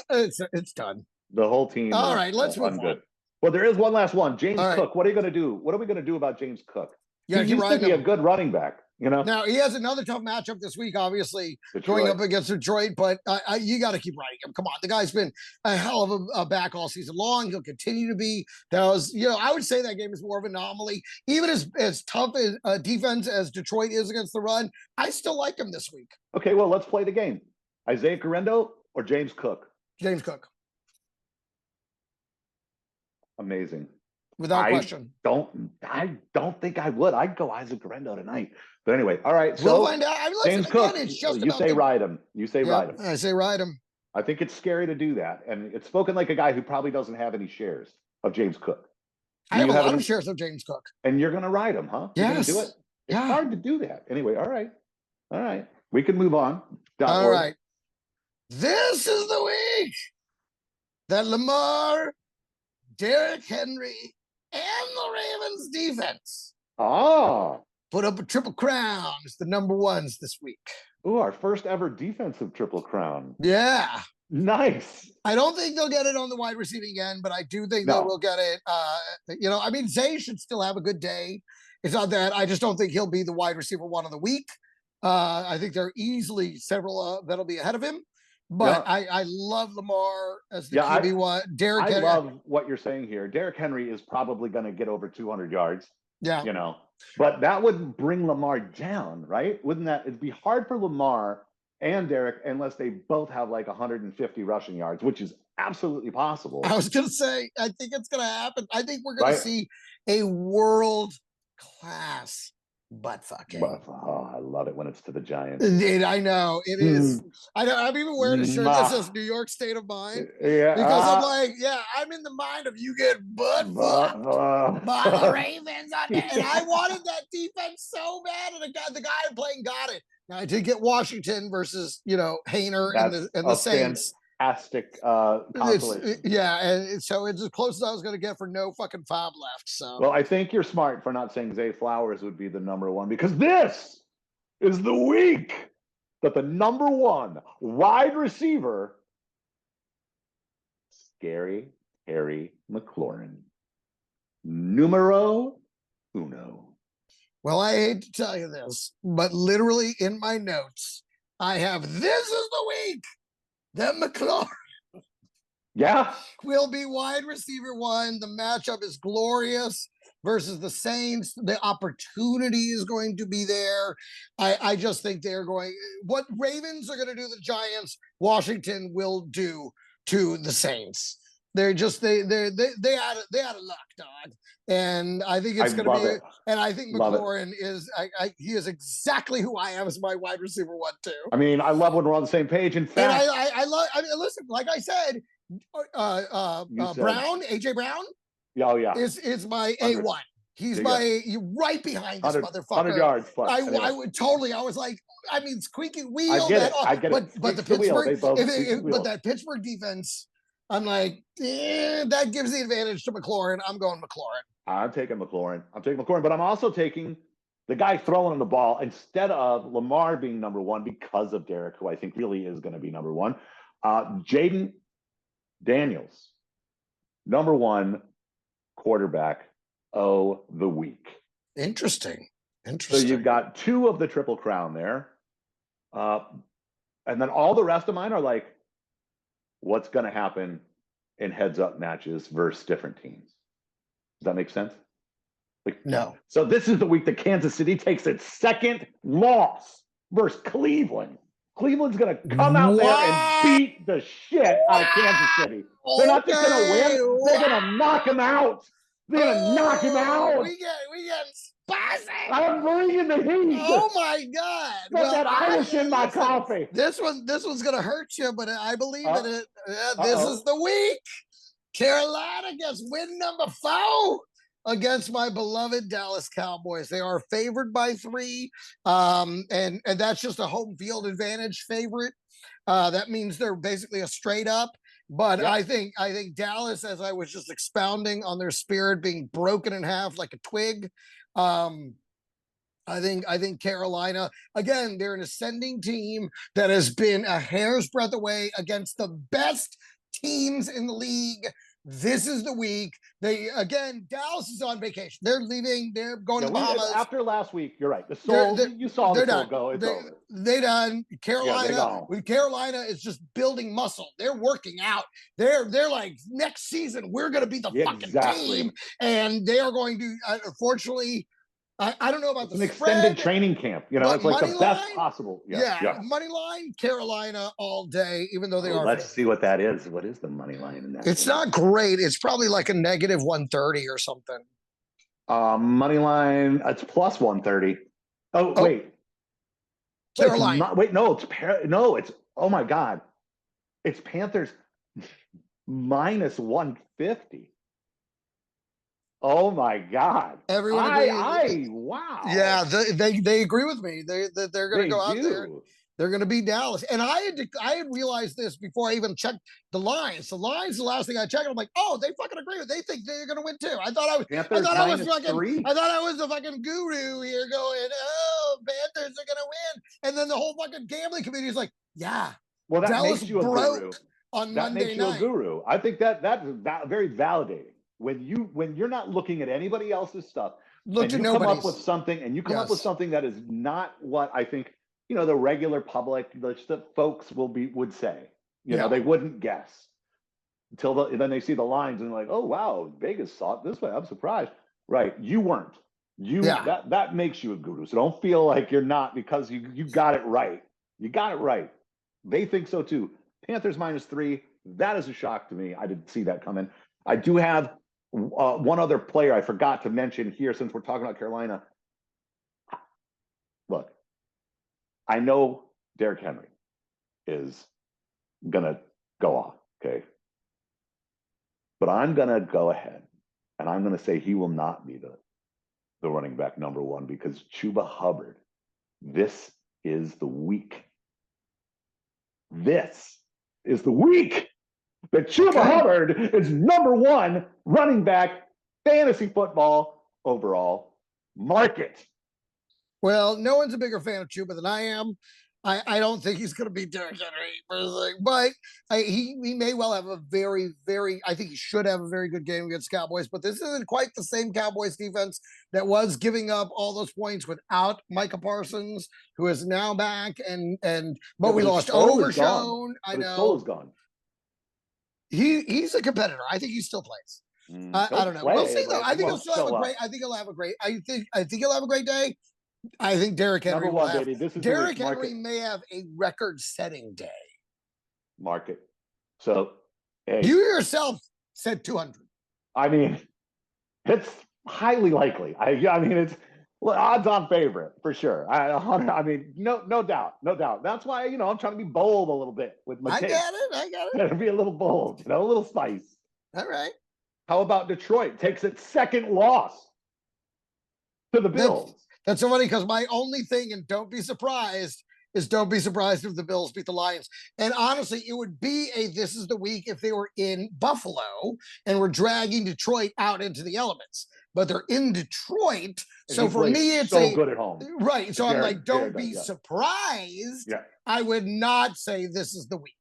It's done. The whole team. All right, let's move on. Well, there is one last one. James Cook. What are you going to do? What are we going to do about James Cook? He used to be a good running back. Now he has another tough matchup this week, obviously going up against Detroit. But you got to keep riding him. Come on, the guy's been a hell of a back all season long. He'll continue to be. That was, I would say that game is more of an anomaly. Even as tough a defense as Detroit is against the run, I still like him this week. Okay, well, let's play the game. Isaiah Guerrero or James Cook? James Cook. Amazing. Without question. I don't think I would. I'd go Isaac Guerrero tonight. But anyway, all right. So we'll find out. James Cook, you say ride him. You say ride him. I say ride him. I think it's scary to do that. And it's spoken like a guy who probably doesn't have any shares of James Cook. I have a lot of shares of James Cook. And you're going to ride him, huh? Yes. Do it? It's hard to do that. Anyway, all right. We can move on. All right. This is the week that Lamar, Derrick Henry, and the Ravens defense put up a triple crown as the number ones this week. Ooh, our first ever defensive triple crown. Yeah. Nice. I don't think they'll get it on the wide receiving end, but I do think they will get it. I mean, Zay should still have a good day. It's not that. I just don't think he'll be the wide receiver one of the week. I think there are easily several that'll be ahead of him. But I love Lamar as the QB1. Derrick Henry. I love what you're saying here. Derrick Henry is probably going to get over 200 yards. Yeah. But that would bring Lamar down, right? Wouldn't that? It'd be hard for Lamar and Derrick unless they both have like 150 rushing yards, which is absolutely possible. I was going to say, I think it's going to happen. I think we're going to see a world-class butt fucking. I love it when it's to the Giants. I know it is. I'm even wearing a shirt that says New York State of Mind. Yeah, because I'm like, I'm in the mind of you get butt fucked by the Ravens on that. And I wanted that defense so bad, and the guy playing got it. Now I did get Washington versus Hayner and the Saints. Fantastic consolation. And so it's as close as I was going to get for no fucking fob left. So well, I think you're smart for not saying Zay Flowers would be the number one, because this is the week that the number one wide receiver, Scary Harry McLaurin, numero uno. Well, I hate to tell you this, but literally in my notes, I have this is the week that McLaurin will be wide receiver one. The matchup is glorious versus the Saints. The opportunity is going to be there. I just think they're going, what Ravens are going to do to the Giants, Washington will do to the Saints. They're just they out of luck, dog. And I think it's going to be. And I think McLaurin is he is exactly who I am as my wide receiver one too. I mean, I love when we're on the same page. In fact, and I love. I mean, listen, like I said, Brown, AJ Brown. Is my A1. He's right behind this motherfucker. 100 yards plus. I would totally. I was like, I mean, squeaky wheel. I get it. But the Pittsburgh, but that Pittsburgh defense. I'm like, that gives the advantage to McLaurin. I'm going McLaurin. I'm taking McLaurin, but I'm also taking the guy throwing the ball instead of Lamar being number one because of Derrick, who I think really is going to be number one. Jaden Daniels, number one quarterback of the week. Interesting. So you've got two of the Triple Crown there. And then all the rest of mine are like, what's going to happen in heads-up matches versus different teams? Does that make sense? No. So this is the week that Kansas City takes its second loss versus Cleveland. Cleveland's going to come out there and beat the shit out of Kansas City. They're not just going to win. They're going to knock them out. They're going to knock them out. We get spicy. I'm bringing the heat. Oh my God! Put that Irish in my coffee. This one's gonna hurt you, but I believe in it. This is the week. Carolina gets win number 4 against my beloved Dallas Cowboys. They are favored by 3, and that's just a home field advantage favorite. That means they're basically a straight up. But I think Dallas, as I was just expounding on their spirit being broken in half like a twig. I think Carolina, again, they're an ascending team that has been a hair's breadth away against the best teams in the league. This is the week. Dallas is on vacation. They're leaving. They're going to the Bahamas. After last week, you're right. The soul, you saw the soul go. It's over. They done. Carolina is just building muscle. They're working out. They're like, next season, we're going to be the fucking team. And they are going to, unfortunately, I don't know about an extended training camp. It's like the best possible. Money line, Carolina all day, even though they are. Let's see what that is. What is the money line in that? It's not great. It's probably like a negative 130 or something. Money line, it's plus 130. Oh, wait. Carolina. It's oh my God. It's Panthers minus 150. Oh my God! Everyone, wow. Yeah, they agree with me. They're going to go out there. They're going to beat Dallas. And I had realized this before I even checked the lines. The lines, the last thing I checked, I'm like, oh, they fucking agree with. They think they're going to win too. I thought I was the fucking guru here going, oh, Panthers are going to win. And then the whole fucking gambling committee is like, yeah. Well, that Dallas makes you a guru. On that Monday makes you night. A guru. I think that's very validating. When you're not looking at anybody else's stuff, and you come up with something, up with something that is not what I think the regular public, the folks would say. You know, they wouldn't guess until then they see the lines and they're like, oh wow, Vegas saw it this way. I'm surprised. Right? You weren't. That makes you a guru. So don't feel like you're not because you got it right. You got it right. They think so too. Panthers -3. That is a shock to me. I didn't see that coming. I do have one other player I forgot to mention here since we're talking about Carolina. Look, I know Derrick Henry is going to go off, okay? But I'm going to go ahead and I'm going to say he will not be the running back number one because Chuba Hubbard, this is the week. This is the week that Chuba Hubbard is number one running back, fantasy football overall. Mark it. Well, no one's a bigger fan of Chuba than I am. I don't think he's going to be Derrick Henry, but he may well have a very, very, I think he should have a very good game against Cowboys, but this isn't quite the same Cowboys defense that was giving up all those points without Micah Parsons, who is now back, but we lost Overshown. I know. His soul is gone. He's a competitor. I think he still plays. I don't know. We'll see though. I think he'll still have a great. I think he'll have a great. I think he'll have a great day. I think Derrick Henry will have. Derrick Henry may have a record-setting day. Mark it. So, hey, you yourself said 200. I mean, it's highly likely. I mean, it's odds-on favorite for sure. I mean, no doubt. That's why I'm trying to be bold a little bit with my. I got it. Gotta be a little bold, a little spice. All right. How about Detroit takes its second loss to the Bills? That's so funny because my only thing, and don't be surprised if the Bills beat the Lions. And honestly, it would be this is the week if they were in Buffalo and we're dragging Detroit out into the elements. But they're in Detroit. So for me, it's so good at home. Right. So I'm like, don't be surprised. Yeah. I would not say this is the week.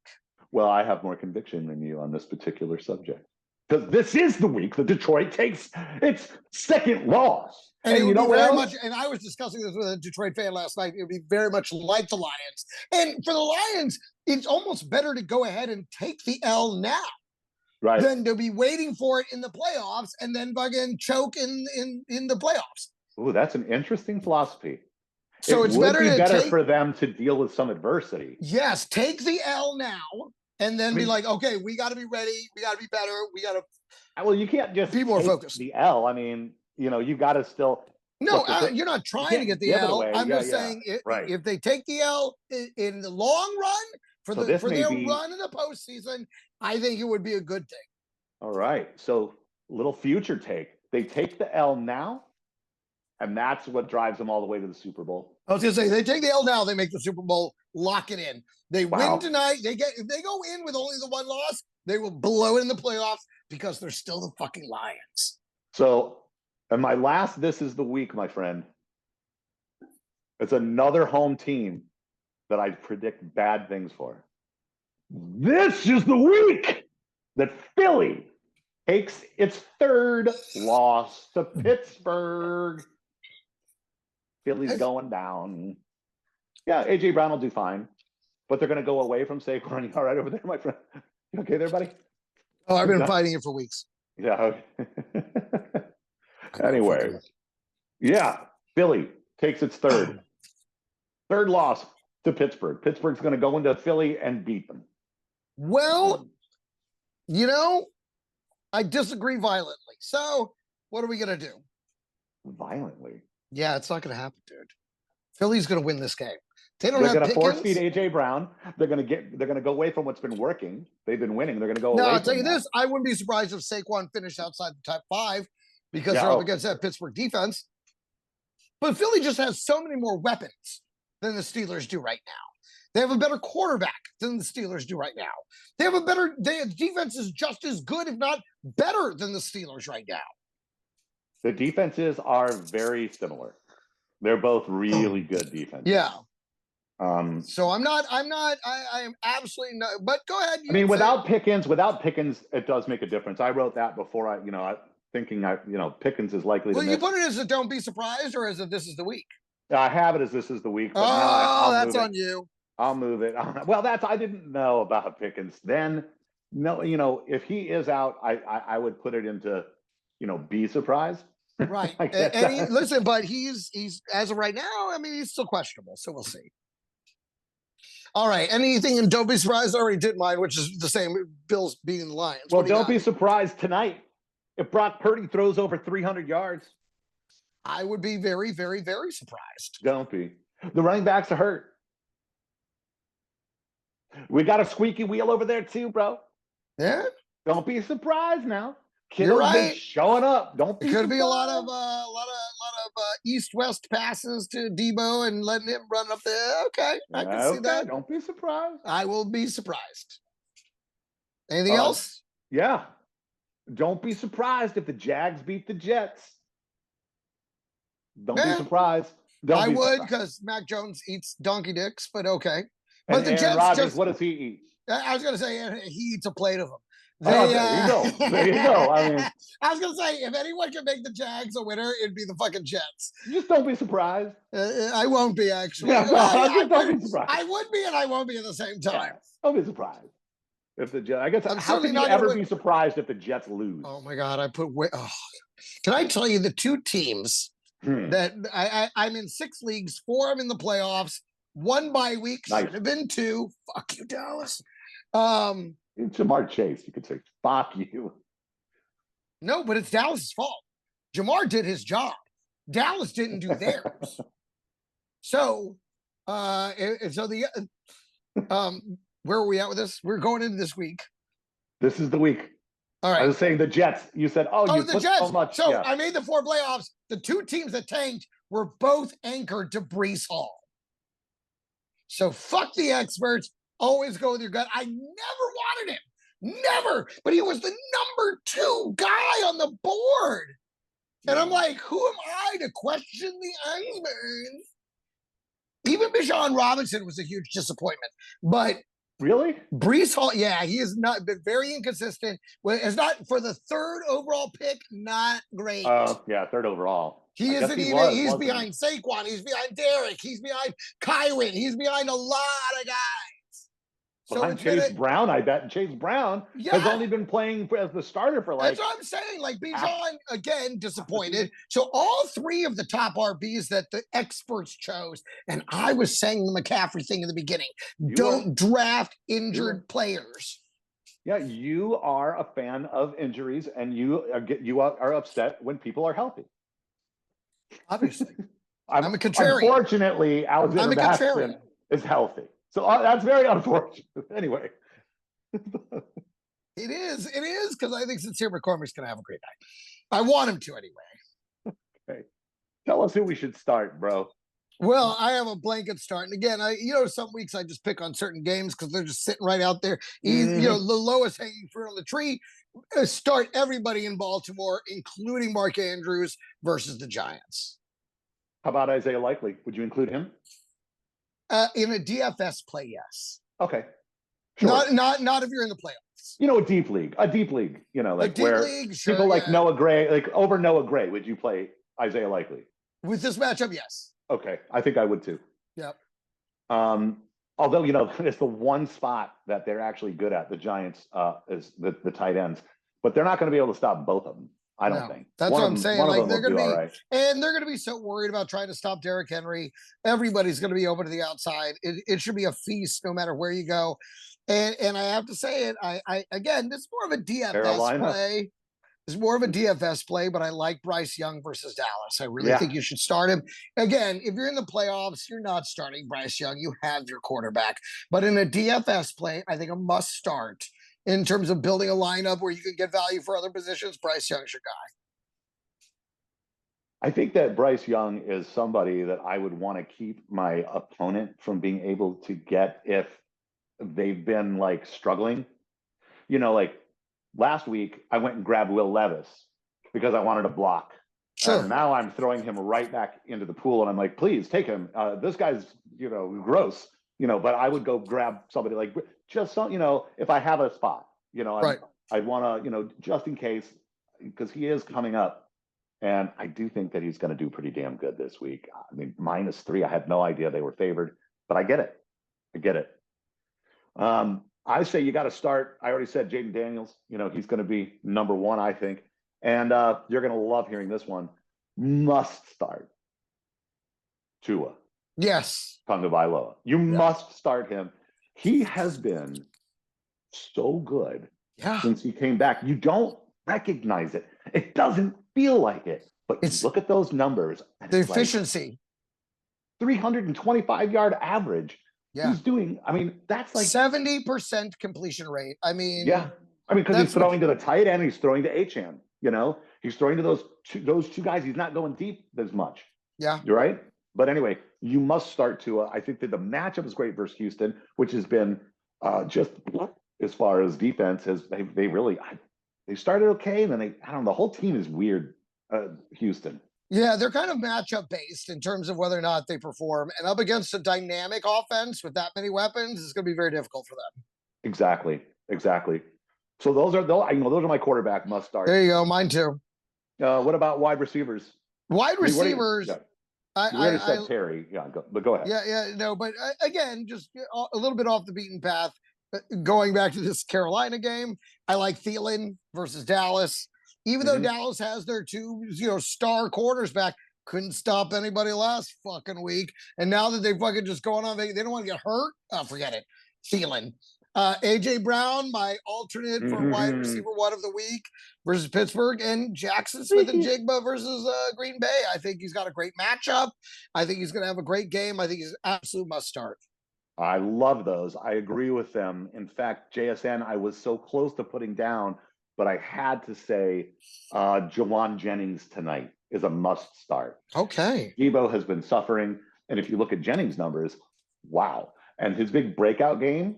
Well, I have more conviction than you on this particular subject. Because this is the week that Detroit takes its second loss. And it would be very much, and I was discussing this with a Detroit fan last night, it would be very much like the Lions. And for the Lions, it's almost better to go ahead and take the L now. Right. Than to be waiting for it in the playoffs and then fucking choke in the playoffs. Ooh, that's an interesting philosophy. So it's better for them to deal with some adversity. Yes, take the L now. And then be like, okay, we got to be ready. We got to be better. We got to. Well, you can't just be more focused. The L. I mean, you got to still. No, you're not trying to get the L. I'm just saying if they take the L in the long run for their run in the postseason, I think it would be a good thing. All right. So little future take. They take the L now, and that's what drives them all the way to the Super Bowl. I was going to say, they take the L now, they make the Super Bowl, lock it in. They win tonight. If they go in with only the one loss, they will blow it in the playoffs because they're still the fucking Lions. So, and my last, this is the week, my friend. It's another home team that I predict bad things for. This is the week that Philly takes its third loss to Pittsburgh. Philly's going down. Yeah, A.J. Brown will do fine. But they're going to go away from Saquon. You all right over there, my friend? You okay there, buddy? Oh, I've been fighting it for weeks. Yeah. Anyway. Yeah, Philly takes its third loss to Pittsburgh. Pittsburgh's going to go into Philly and beat them. Well, I disagree violently. So what are we going to do? Violently? Yeah, it's not going to happen, dude. Philly's going to win this game. They're going to force feed AJ Brown. They're going to go away from what's been working. They've been winning. They're going to go away. No, I'll tell you this. I wouldn't be surprised if Saquon finished outside the top 5 because they're up against that Pittsburgh defense. But Philly just has so many more weapons than the Steelers do right now. They have a better quarterback than the Steelers do right now. Their defense is just as good, if not better, than the Steelers right now. The defenses are very similar. They're both really good defenses. Yeah. So I am absolutely not, but go ahead. I mean, without Pickens, it does make a difference. I wrote that before thinking Pickens is likely to miss. Well, you put it as a don't be surprised, or as a this is the week? I have it as this is the week. But that's on you. I'll move it. Well, I didn't know about Pickens then. No, if he is out, I would put it into, be surprised. Right. And listen, but he's as of right now, I mean, he's still questionable, so we'll see. All right. Anything in don't be surprised? I already did mine, which is the same. Bills beating the Lions. Well, don't be surprised tonight if Brock Purdy throws over 300 yards. I would be very, very, very surprised. Don't be. The running backs are hurt. We got a squeaky wheel over there too, bro. Yeah. Don't be surprised now. You're right. Showing up. Don't be. It could surprised. Be a lot of east-west passes to Debo and letting him run up there. Okay, I can see that. Don't be surprised. I will be surprised. Anything else? Yeah. Don't be surprised if the Jags beat the Jets. Don't be surprised. I would, because Mac Jones eats donkey dicks, but okay. But the Jets Rodgers, what does he eat? I was going to say he eats a plate of them. There you go. There you go. I mean, I was going to say, if anyone can make the Jags a winner, it'd be the fucking Jets. Just don't be surprised. I won't be, actually. Yeah, don't be surprised. I would be and I won't be at the same time. Yeah, don't be surprised. If the Jets, I guess, how can you ever be surprised if the Jets lose? Oh, my God. Can I tell you the two teams that I'm in 6 leagues, 4 I'm in the playoffs, 1 bye week, should have been 2. Fuck you, Dallas. Jamar Chase, you could say, fuck you. No, but it's Dallas's fault. Jamar did his job. Dallas didn't do theirs. So, where are we at with this? We're going into this week. This is the week. All right. I was saying the Jets. You said, you the put Jets. So much. So I made the 4 playoffs. The 2 teams that tanked were both anchored to Breece Hall. So fuck the experts. Always go with your gut. I never wanted him. Never. But he was the number 2 guy on the board. And I'm like, who am I to question the experts? Even Bijan Robinson was a huge disappointment. But really? Breece Hall, yeah, he has not been very inconsistent. It's not for the 3rd overall pick, not great. Yeah, 3rd overall. He isn't even, he's behind Saquon, he's behind Derek, he's behind Kyron, he's behind a lot of guys. Behind Chase Brown, I bet. And Chase Brown has only been playing as the starter for That's what I'm saying. Like, Bijan, again, disappointed. So all 3 of the top RBs that the experts chose, and I was saying the McCaffrey thing in the beginning, don't draft injured players. Yeah, you are a fan of injuries, and you are upset when people are healthy. Obviously. I'm a contrarian. Unfortunately, Alexander Mattison is healthy. So that's very unfortunate. Anyway. It is, because I think Sincere McCormick's going to have a great night. I want him to anyway. Okay. Tell us who we should start, bro. Well, I have a blanket start. And again, some weeks I just pick on certain games because they're just sitting right out there. The lowest hanging fruit on the tree. Start everybody in Baltimore, including Mark Andrews versus the Giants. How about Isaiah Likely? Would you include him? In a DFS play, yes. Okay. Sure. Not if you're in the playoffs. A deep league. Like a deep where league, sure, people like Noah Gray, like over Noah Gray, would you play Isaiah Likely? With this matchup, yes. Okay. I think I would too. Yep. Although, it's the one spot that they're actually good at, the Giants, is the tight ends. But they're not going to be able to stop both of them. I don't think. That's what I'm saying. Like, they're going to be, and they're going to be so worried about trying to stop Derrick Henry. Everybody's going to be over to the outside. It should be a feast no matter where you go. And I have to say it. I again, this is more of a DFS play. It's more of a DFS play, but I like Bryce Young versus Dallas. I really think you should start him. Again, if you're in the playoffs, you're not starting Bryce Young. You have your quarterback. But in a DFS play, I think a must start. In terms of building a lineup where you can get value for other positions, Bryce Young's your guy. I think that Bryce Young is somebody that I would want to keep my opponent from being able to get if they've been like struggling. Like last week, I went and grabbed Will Levis because I wanted to block. Sure. And now I'm throwing him right back into the pool, and I'm like, please take him. This guy's, gross, but I would go grab somebody like just some, if I have a spot, right. I'd want to, just in case, because he is coming up. And I do think that he's going to do pretty damn good this week. I mean, -3, I had no idea they were favored, but I get it. I get it. I say you got to start. I already said Jaden Daniels. He's going to be number one, I think. And you're going to love hearing this one. Must start Tua. Yes. Tagovailoa. You must start him. He has been so good since he came back. You don't recognize it. It doesn't feel like it. But you look at those numbers. The efficiency. Like 325-yard average. Yeah. He's doing, that's like 70% completion rate. Because he's throwing to the tight end, he's throwing to Achane. He's throwing to those two guys. He's not going deep as much. Yeah. You're right. But anyway, you must start Tua. I think that the matchup is great versus Houston, which has been just as far as defense they started okay, and then the whole team is weird. Houston. Yeah, they're kind of matchup based in terms of whether or not they perform, and up against a dynamic offense with that many weapons, it's going to be very difficult for them. Exactly. So those are my quarterback must start. There you go, mine too. What about wide receivers? Wide receivers. We already said Terry. But go ahead. Yeah, no, but again, just a little bit off the beaten path. Going back to this Carolina game, I like Thielen versus Dallas. Even though Dallas has their two, star corners back, couldn't stop anybody last fucking week. And now that they fucking just going on, they don't want to get hurt. Oh, forget it. Thielen. AJ Brown, my alternate for wide receiver one of the week versus Pittsburgh, and Jackson Smith and Jigba versus Green Bay. I think he's got a great matchup. I think he's going to have a great game. I think he's an absolute must start. I love those. I agree with them. In fact, JSN, I was so close to putting down, but I had to say Jawan Jennings tonight is a must start. Okay. Debo has been suffering. And if you look at Jennings' numbers, wow. And his big breakout game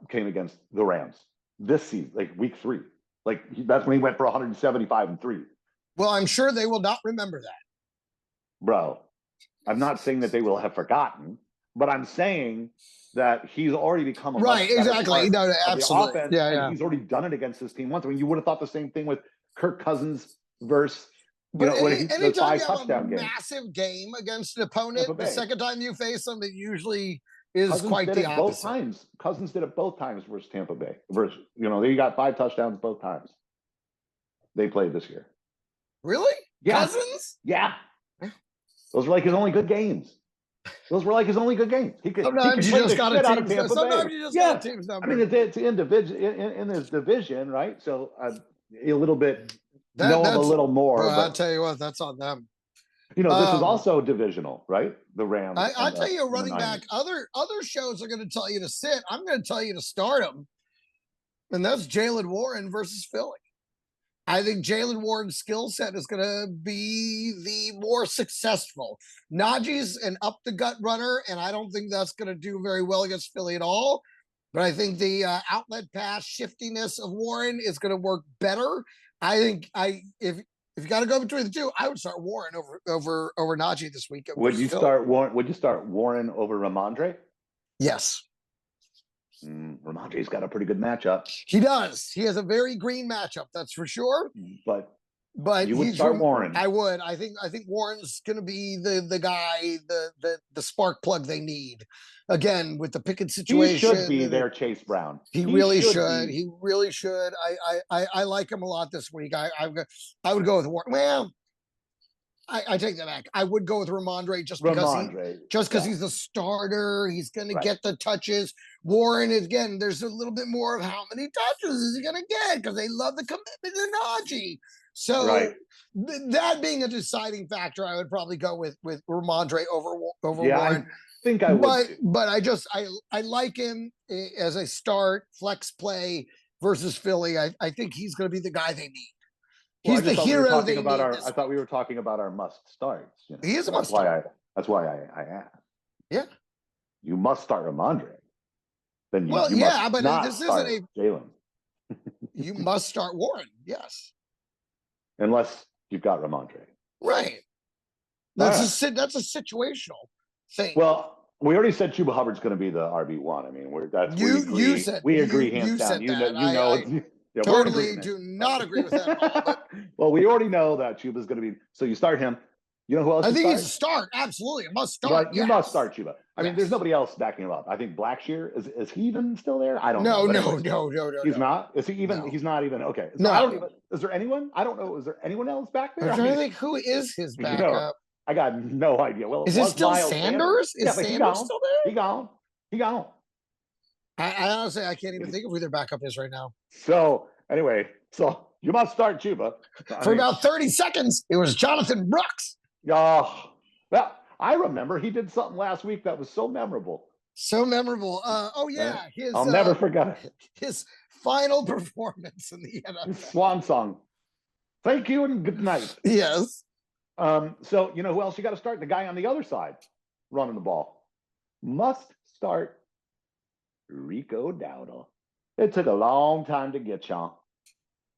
came against the Rams this season, like week 3. Like that's when he went for 175 and 3. Well, I'm sure they will not remember that. Bro, I'm not saying that they will have forgotten, but I'm saying that he's already become a right, exactly. No, absolutely. Offense, yeah. He's already done it against this team once. You would have thought the same thing with Kirk Cousins versus anytime 5 you touchdown have a game. massive game against an opponent, the second time you face them, it usually is Cousins quite the opposite. Both times. Cousins did it both times versus Tampa Bay. They got 5 touchdowns both times they played this year. Really? Yeah. Cousins? Yeah. Those were like his only good games. He could. Sometimes you just got a team's. Sometimes you just got a team's number. It's in this division, right? So a little bit know him a little more. Well, but I'll tell you what, that's on them. This is also divisional, right? The Rams. I'll tell you, running back. Other shows are going to tell you to sit. I'm going to tell you to start them, and that's Jaylen Warren versus Philly. I think Jaylen Warren's skill set is going to be the more successful. Najee's an up-the-gut runner, and I don't think that's going to do very well against Philly at all. But I think the outlet pass shiftiness of Warren is going to work better. I think if you got to go between the two, I would start Warren over Najee this week. Would you start Warren? Would you start Warren over Ramondre? Yes. Ramondre's got a pretty good matchup. He does. He has a very green matchup, that's for sure. But you would start Warren. I would. I think Warren's going to be the guy, the spark plug they need. Again, with the Pickett situation, he should be their Chase Brown. He really should. He really should. I like him a lot this week. I would go with Warren. Well, I take that back. I would go with Ramondre just because he's the starter. He's going to get the touches. Warren, again, there's a little bit more of how many touches is he going to get because they love the commitment to Najee. So that being a deciding factor, I would probably go with Ramondre over Warren. I think I would. But I like him as a start flex play versus Philly. I think he's going to be the guy they need. He's the hero they need. I thought we were talking about our must starts. You know? He is a must start. That's why I asked. Yeah. You must start Ramondre. Then you, you must but not this start isn't Jalen. You must start Warren. Yes. Unless you've got Ramondre. Right. That's a situational thing. Well, we already said Chuba Hubbard's going to be the RB1. I mean, we agree hands down. Yeah, totally do not agree with that at all. But well, we already know that Chuba's going to be. So you start him. You know who else? I think he's a start. Absolutely, a must start. But you must start Chuba. I mean, there's nobody else backing him up. I think Blackshear is he even still there? I don't know. No. He's not. Is he even? No. He's not even. Okay. So no. I don't even. Is there anyone? I don't know. Is there anyone else back there? I'm trying to think who is his backup. I got no idea. Well, is it still Miles Sanders? Is Sanders still there? He gone. I honestly, I can't even think of who their backup is right now. So anyway, you must start Chuba. For about 30 seconds, it was Jonathan Brooks. Oh, well, I remember he did something last week that was so memorable. I'll never forget it. His final performance in the NFL. Swan song. Thank you and good night. Yes. So you know who else you got to start? The guy on the other side running the ball. Must start Rico Dowdle. It took a long time to get y'all.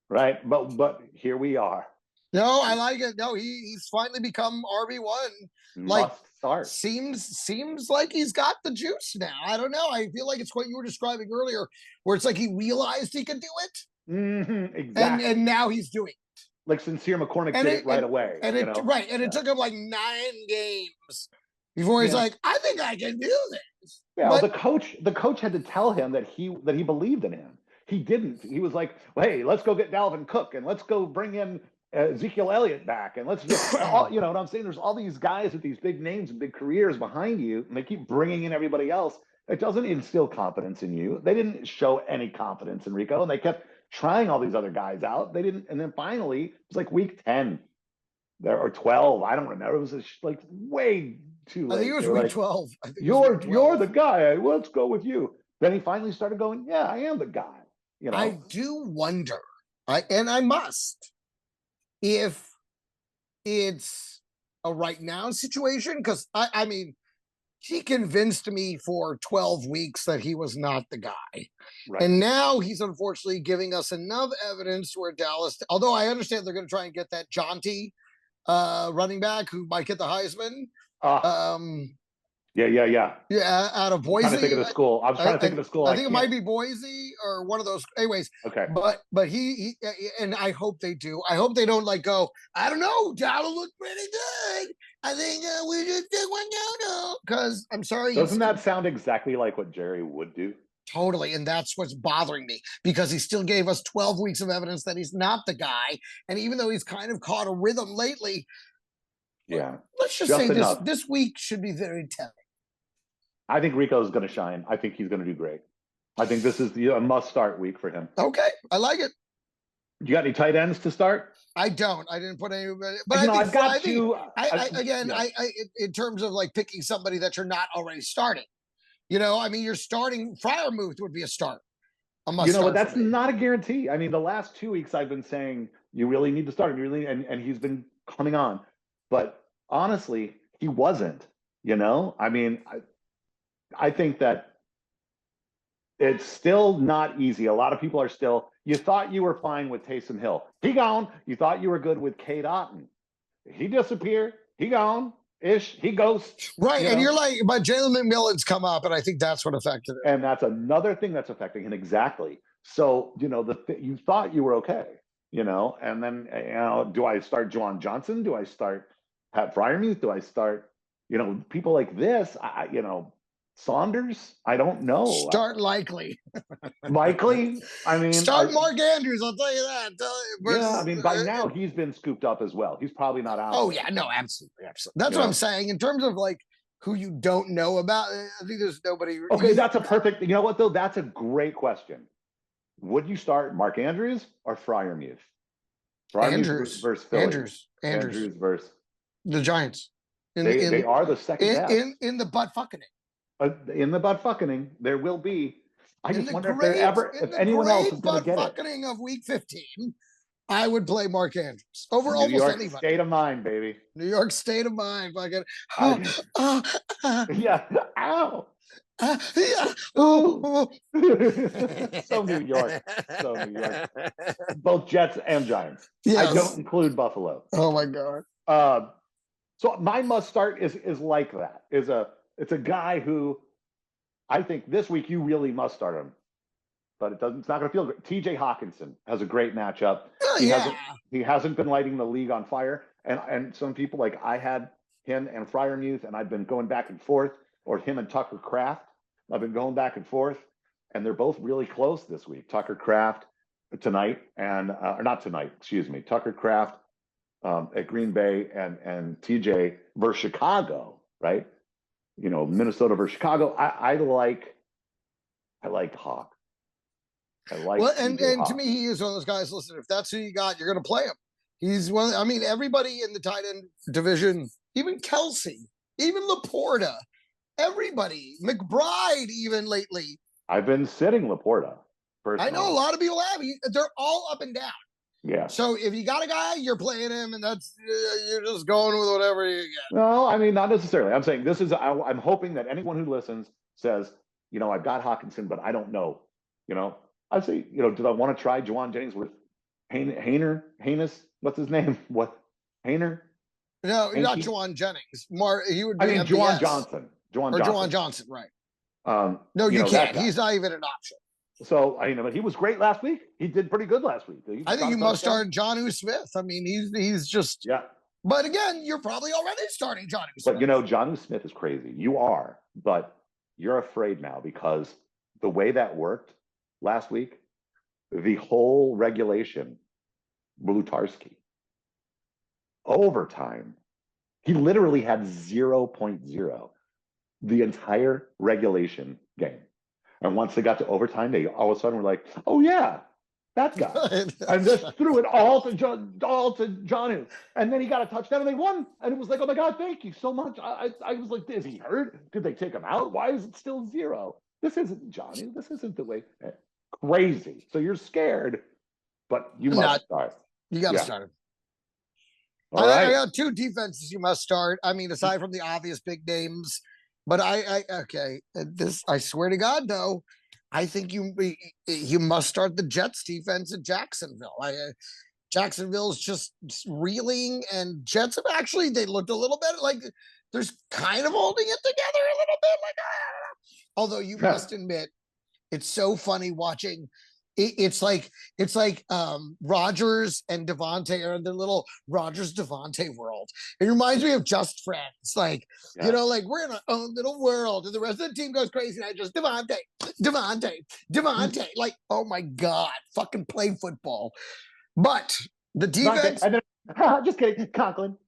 Right? But here we are. No, I like it. No, he's finally become RB1. Must start. Seems like he's got the juice now. I don't know. I feel like it's what you were describing earlier, where it's like he realized he could do it. Mm-hmm, exactly. And now he's doing it. Like Sincere McCormick did it right away. And it took him like 9 games before he's like, I think I can do this. Yeah, but the coach had to tell him that he believed in him. He didn't. He was like, well, hey, let's go get Dalvin Cook and let's go bring in Ezekiel Elliott back and let's just, you know what I'm saying? There's all these guys with these big names and big careers behind you, and they keep bringing in everybody else. It doesn't instill confidence in you. They didn't show any confidence in Rico, and they kept trying all these other guys out. They didn't, and then finally, it was like week 10 or 12. I don't remember. It was like way too late. I think it was week 12. You're the guy. Let's go with you. Then he finally started going, yeah, I am the guy. You know, I do wonder, I must, if it's a right now situation, because I mean, he convinced me for 12 weeks that he was not the guy. Right. And now he's unfortunately giving us enough evidence where Dallas, although I understand they're going to try and get that Jonty running back who might get the Heisman. Yeah, out of Boise. I was trying to think of the school. I think it might be Boise or one of those. Anyways, okay. But he and I hope they do. I hope they don't go, I don't know, Dowdle looked pretty good. I think we just did one down. Because I'm sorry. Doesn't that sound exactly like what Jerry would do? Totally. And that's what's bothering me, because he still gave us 12 weeks of evidence that he's not the guy. And even though he's kind of caught a rhythm lately, let's just say this week should be very telling. I think Rico's going to shine. I think he's going to do great. I think this is a must-start week for him. Okay, I like it. You got any tight ends to start? I don't. I didn't put any. But I've got two. In terms of like picking somebody that you're not already starting, I mean, you're starting. Freiermuth would be a start. But that's not a guarantee. I mean, the last 2 weeks I've been saying you really need to start him. You really, and he's been coming on, but honestly, he wasn't. I mean. I think that it's still not easy. A lot of people are still, you thought you were fine with Taysom Hill. He gone. You thought you were good with Cade Otton. He disappeared. He gone. He ghosts. Right. And you're like, but Jalen McMillan's come up, and I think that's what affected it. And that's another thing that's affecting him. Exactly. So, you thought you were okay, and then, do I start Juwan Johnson? Do I start Pat Freiermuth? Do I start, people like this, Saunders? I don't know. Start Likely. Likely? I mean, start Mark Andrews. I'll tell you that. Yeah, I mean, by now he's been scooped up as well. He's probably not out. Oh yeah, no, absolutely. That's what I'm saying. In terms of like who you don't know about, I think there's nobody. Okay, that's a perfect. You know what though? That's a great question. Would you start Mark Andrews or Freiermuth? Andrews versus Philly. Andrews versus the Giants. They are the second half. In the Buttfuckening. In the Buttfuckening, there will be. I just wonder if anyone else is going to get it. Buttfuckening of week 15, I would play Mark Andrews over New almost York anybody. State of mind, baby. New York State of mind. Fucking. Yeah. Ow. Yeah. So New York. So New York. Both Jets and Giants. Yes. I don't include Buffalo. Oh my God. So my must start is like that. It's a guy who I think this week you really must start him, but it's not going to feel great. TJ Hawkinson has a great matchup. He hasn't been lighting the league on fire, and some people, like I had him and Fryermuth, and I've been going back and forth, or him and Tucker Kraft. I've been going back and forth, and they're both really close this week. Tucker Kraft tonight, and or not tonight, excuse me. Tucker Kraft at Green Bay, and TJ versus Chicago, right? You know, Minnesota versus Chicago. I like Hawk. I like well, and Hawk. to me, he is one of those guys. Listen, if that's who you got, you're going to play him. He's one. I mean, everybody in the tight end division, even Kelsey, even Laporta, everybody, McBride, even lately. I've been sitting Laporta. Personally. I know a lot of people have. They're all up and down. Yeah. So if you got a guy, you're playing him, and that's you're just going with whatever you get. No, I mean not necessarily. I'm saying this is. I'm hoping that anyone who listens says, you know, I've got Hawkinson, but I don't know. You know, I say, you know, did I want to try Juwan Jennings with Haynes? What's his name? What Hayner? No, not Juwan Jennings. He would be. I mean, Juwan Johnson. Juwan Johnson, right? No, you can't. He's not even an option. So I know, but he was great last week. He did pretty good last week. I think you must start Jonnu Smith. I mean, he's just But again, you're probably already starting Jonnu Smith. But you know, Jonnu Smith is crazy. You are, but you're afraid now because the way that worked last week, the whole regulation, Blutarski, overtime, he literally had 0.0 the entire regulation game. And once they got to overtime, they all of a sudden were like, "Oh yeah, that guy," and just threw it all to Jonnu. And then he got a touchdown, and they won. And it was like, "Oh my God, thank you so much." I was like, "Is he hurt? Did they take him out? Why is it still 0? This isn't Jonnu. This isn't the way." Crazy. So you're scared, but you must start. You got to start him. I got 2 defenses you must start. I mean, aside from the obvious big names. But I swear to God, though, I think you must start the Jets defense at Jacksonville. Jacksonville's just reeling, and Jets have actually, they looked a little bit like there's kind of holding it together a little bit. Like, although you must admit, it's so funny watching. It's like Rodgers and Devontae are in their little Rodgers Devontae world. It reminds me of Just Friends. Like, you know, like we're in our own little world, and the rest of the team goes crazy. And I just Devontae. Like, oh my God, fucking play football. But the defense. Just kidding, Conklin.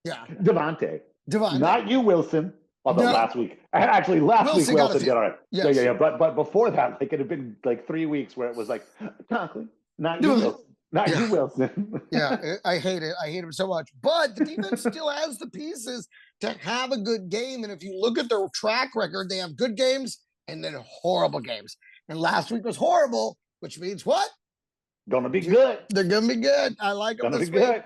Yeah, Devontae. Not you, Wilson. Although last week Wilson did all right. Yes. Yeah. But before that, like it had been like 3 weeks where it was like, Conklin, not you, Wilson. Not you, Wilson. Yeah, I hate it. I hate him so much. But the defense still has the pieces to have a good game. And if you look at their track record, they have good games and then horrible games. And last week was horrible, which means what? Gonna be good. They're gonna be good. I like them this week. Good.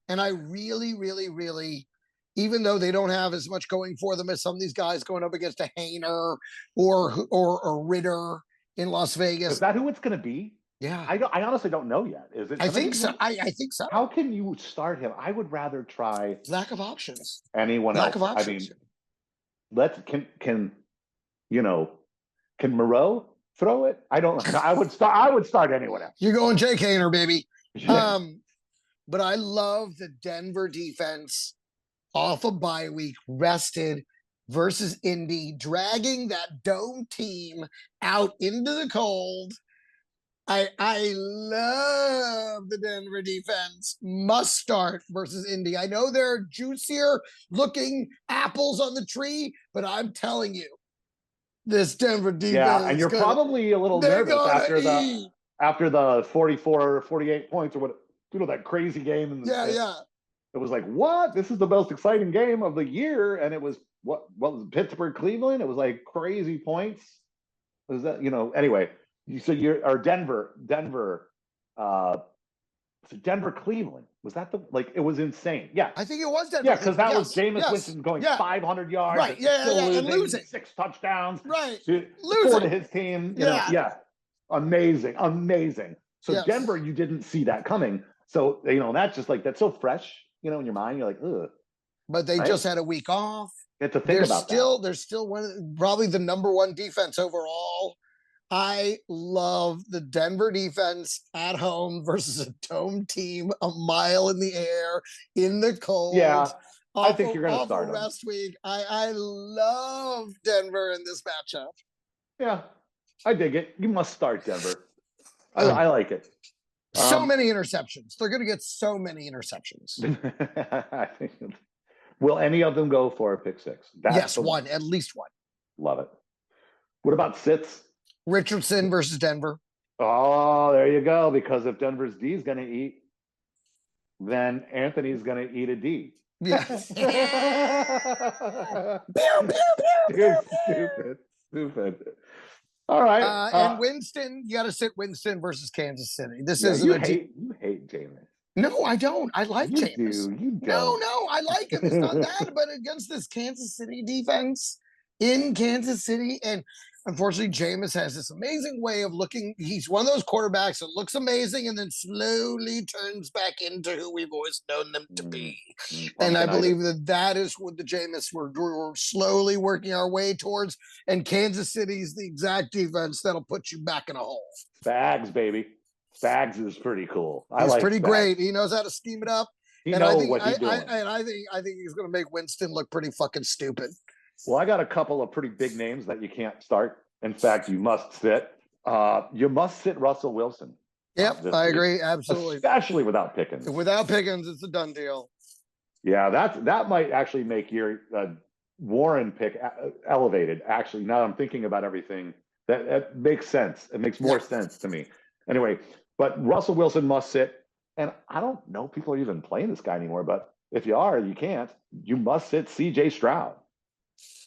And I really, really, really, even though they don't have as much going for them as some of these guys going up against a Hayner or Ritter in Las Vegas. Is that who it's going to be? Yeah. I honestly don't know yet. Is it? I think so. I think so. How can you start him? I would rather try lack of options. Anyone else? Lack of options. I mean, can Moreau throw it? I would start anyone else. You're going Jake Hayner, baby. Yeah. But I love the Denver defense off a bye week, rested versus Indy, dragging that dome team out into the cold. I love the Denver defense. Must start versus Indy. I know there are juicier looking apples on the tree, but I'm telling you, this Denver defense. Yeah, and you're probably a little nervous after the 44 or 48 points or what, that crazy game. It was like, what? This is the most exciting game of the year. And it was, what was Pittsburgh, Cleveland? It was like crazy points. Was that, anyway, so Denver, So Denver, Cleveland. Was that it was insane. Yeah. I think it was Denver. Yeah, because that was Jameis Winston going 500 yards. Right. And losing. 6 touchdowns. Right. 4 to his team. You know, yeah. Amazing. So Denver, you didn't see that coming. So, that's just that's so fresh, in your mind. You're like, ugh. But they just had a week off. You have to think about that. They're still probably the number one defense overall. I love the Denver defense at home versus a dome team a mile in the air in the cold. Yeah, I think you're going to start rest week. I love Denver in this matchup. Yeah, I dig it. You must start Denver. I like it. So many interceptions. They're going to get so many interceptions. I think. Will any of them go for a pick six? Yes, one. At least one. Love it. What about sits? Richardson versus Denver. Oh, there you go. Because if Denver's D is going to eat, then Anthony's going to eat a D. Yeah. Stupid. All right. And Winston, you got to sit Winston versus Kansas City. This isn't you hate Jameis. No, I don't. I like Jameis. You don't. No, I like him. It's not that, but against this Kansas City defense in Kansas City, and unfortunately, Jameis has this amazing way of looking. He's one of those quarterbacks that looks amazing and then slowly turns back into who we've always known them to be. And I believe that is what the Jameis we're slowly working our way towards. And Kansas City is the exact defense that'll put you back in a hole. Spags, baby. Spags is pretty cool. He's pretty great. He knows how to scheme it up. He knows what he's doing. I think he's going to make Winston look pretty fucking stupid. Well, I got a couple of pretty big names that you can't start. In fact, you must sit. You must sit Russell Wilson. Yep, I agree. Absolutely. Especially without Pickens. Without Pickens, it's a done deal. Yeah, that might actually make your Warren pick elevated. Actually, now I'm thinking about everything. That makes sense. It makes more sense to me. Anyway, but Russell Wilson must sit. And I don't know if people are even playing this guy anymore, but if you are, you can't. You must sit C.J. Stroud.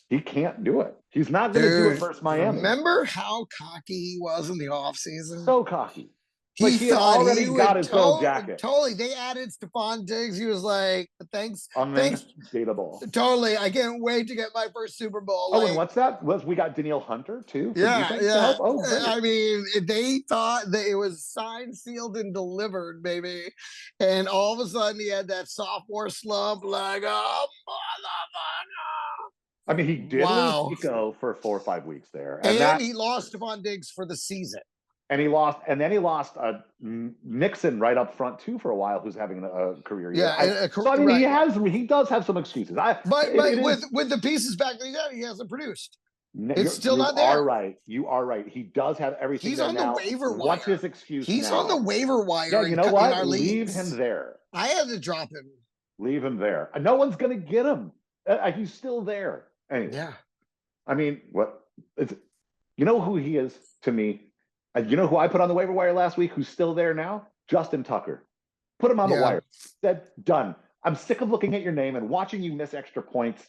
He can't do it. He's not going to do it versus Miami. Remember how cocky he was in the offseason? So cocky. He already got his gold jacket. Totally. They added Stephon Diggs. He was like, thanks. Undateable. Totally. I can't wait to get my first Super Bowl. Oh, and what's that? We got Danielle Hunter, too? Yeah. Oh, I mean, they thought that it was signed, sealed, and delivered, baby. And all of a sudden, he had that sophomore slump like, oh, motherfucker. I mean, he did lose Nico for 4 or 5 weeks there. And he lost Stephon Diggs for the season. And then he lost Nixon right up front too for a while, who's having a career year. So I mean, he does have some excuses. But with the pieces back that he hasn't produced. It's still not there. You are right. He does have everything. He's on the waiver wire. What's his excuse? He's on the waiver wire. Yeah, you know what? Leave him there. I had to drop him. Leave him there. No one's going to get him. He's still there. Anyway, yeah. I mean, you know who he is to me? You know who I put on the waiver wire last week who's still there now? Justin Tucker. Put him on the wire. Said, done. I'm sick of looking at your name and watching you miss extra points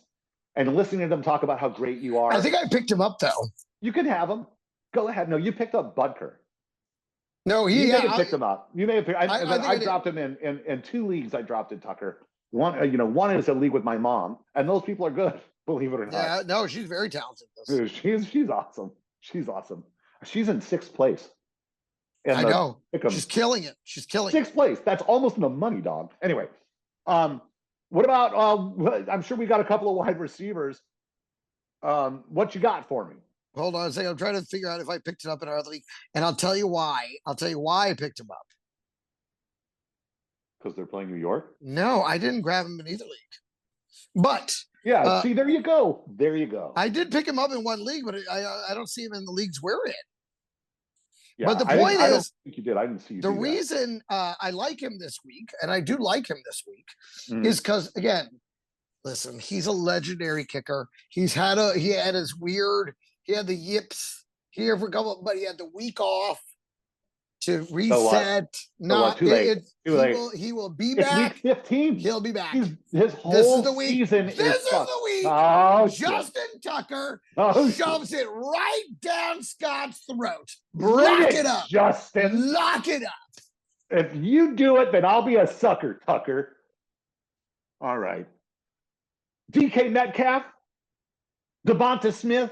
and listening to them talk about how great you are. I think I picked him up, though. You can have him. Go ahead. No, you picked up Butker. No, you may have picked him up. You may have picked. I dropped him in 2 leagues. I dropped in Tucker. One is a league with my mom, and those people are good. Believe it or not. Yeah, no, she's very talented. Dude, she's awesome. She's awesome. She's in 6th place. I know. She's killing it. 6th place. That's almost in the money, dog. Anyway, what about? I'm sure we got a couple of wide receivers. What you got for me? Hold on a second. I'm trying to figure out if I picked it up in our other league, and I'll tell you why. I'll tell you why I picked him up. Because they're playing New York? No, I didn't grab him in either league. But yeah, see, there you go. There you go. I did pick him up in one league, but I don't see him in the leagues we're in. Yeah, but the point I don't think you did. I didn't see you. The reason I like him this week, and I do like him this week, is because again, listen, he's a legendary kicker. He had the yips here for a couple, but he had the week off to reset. He will be back. Week 15. He'll be back. His whole season this is the week. Justin Tucker shoves it right down Scott's throat. Lock it up. Justin. Lock it up. If you do it, then I'll be a sucker, Tucker. All right. DK Metcalf, Devonta Smith,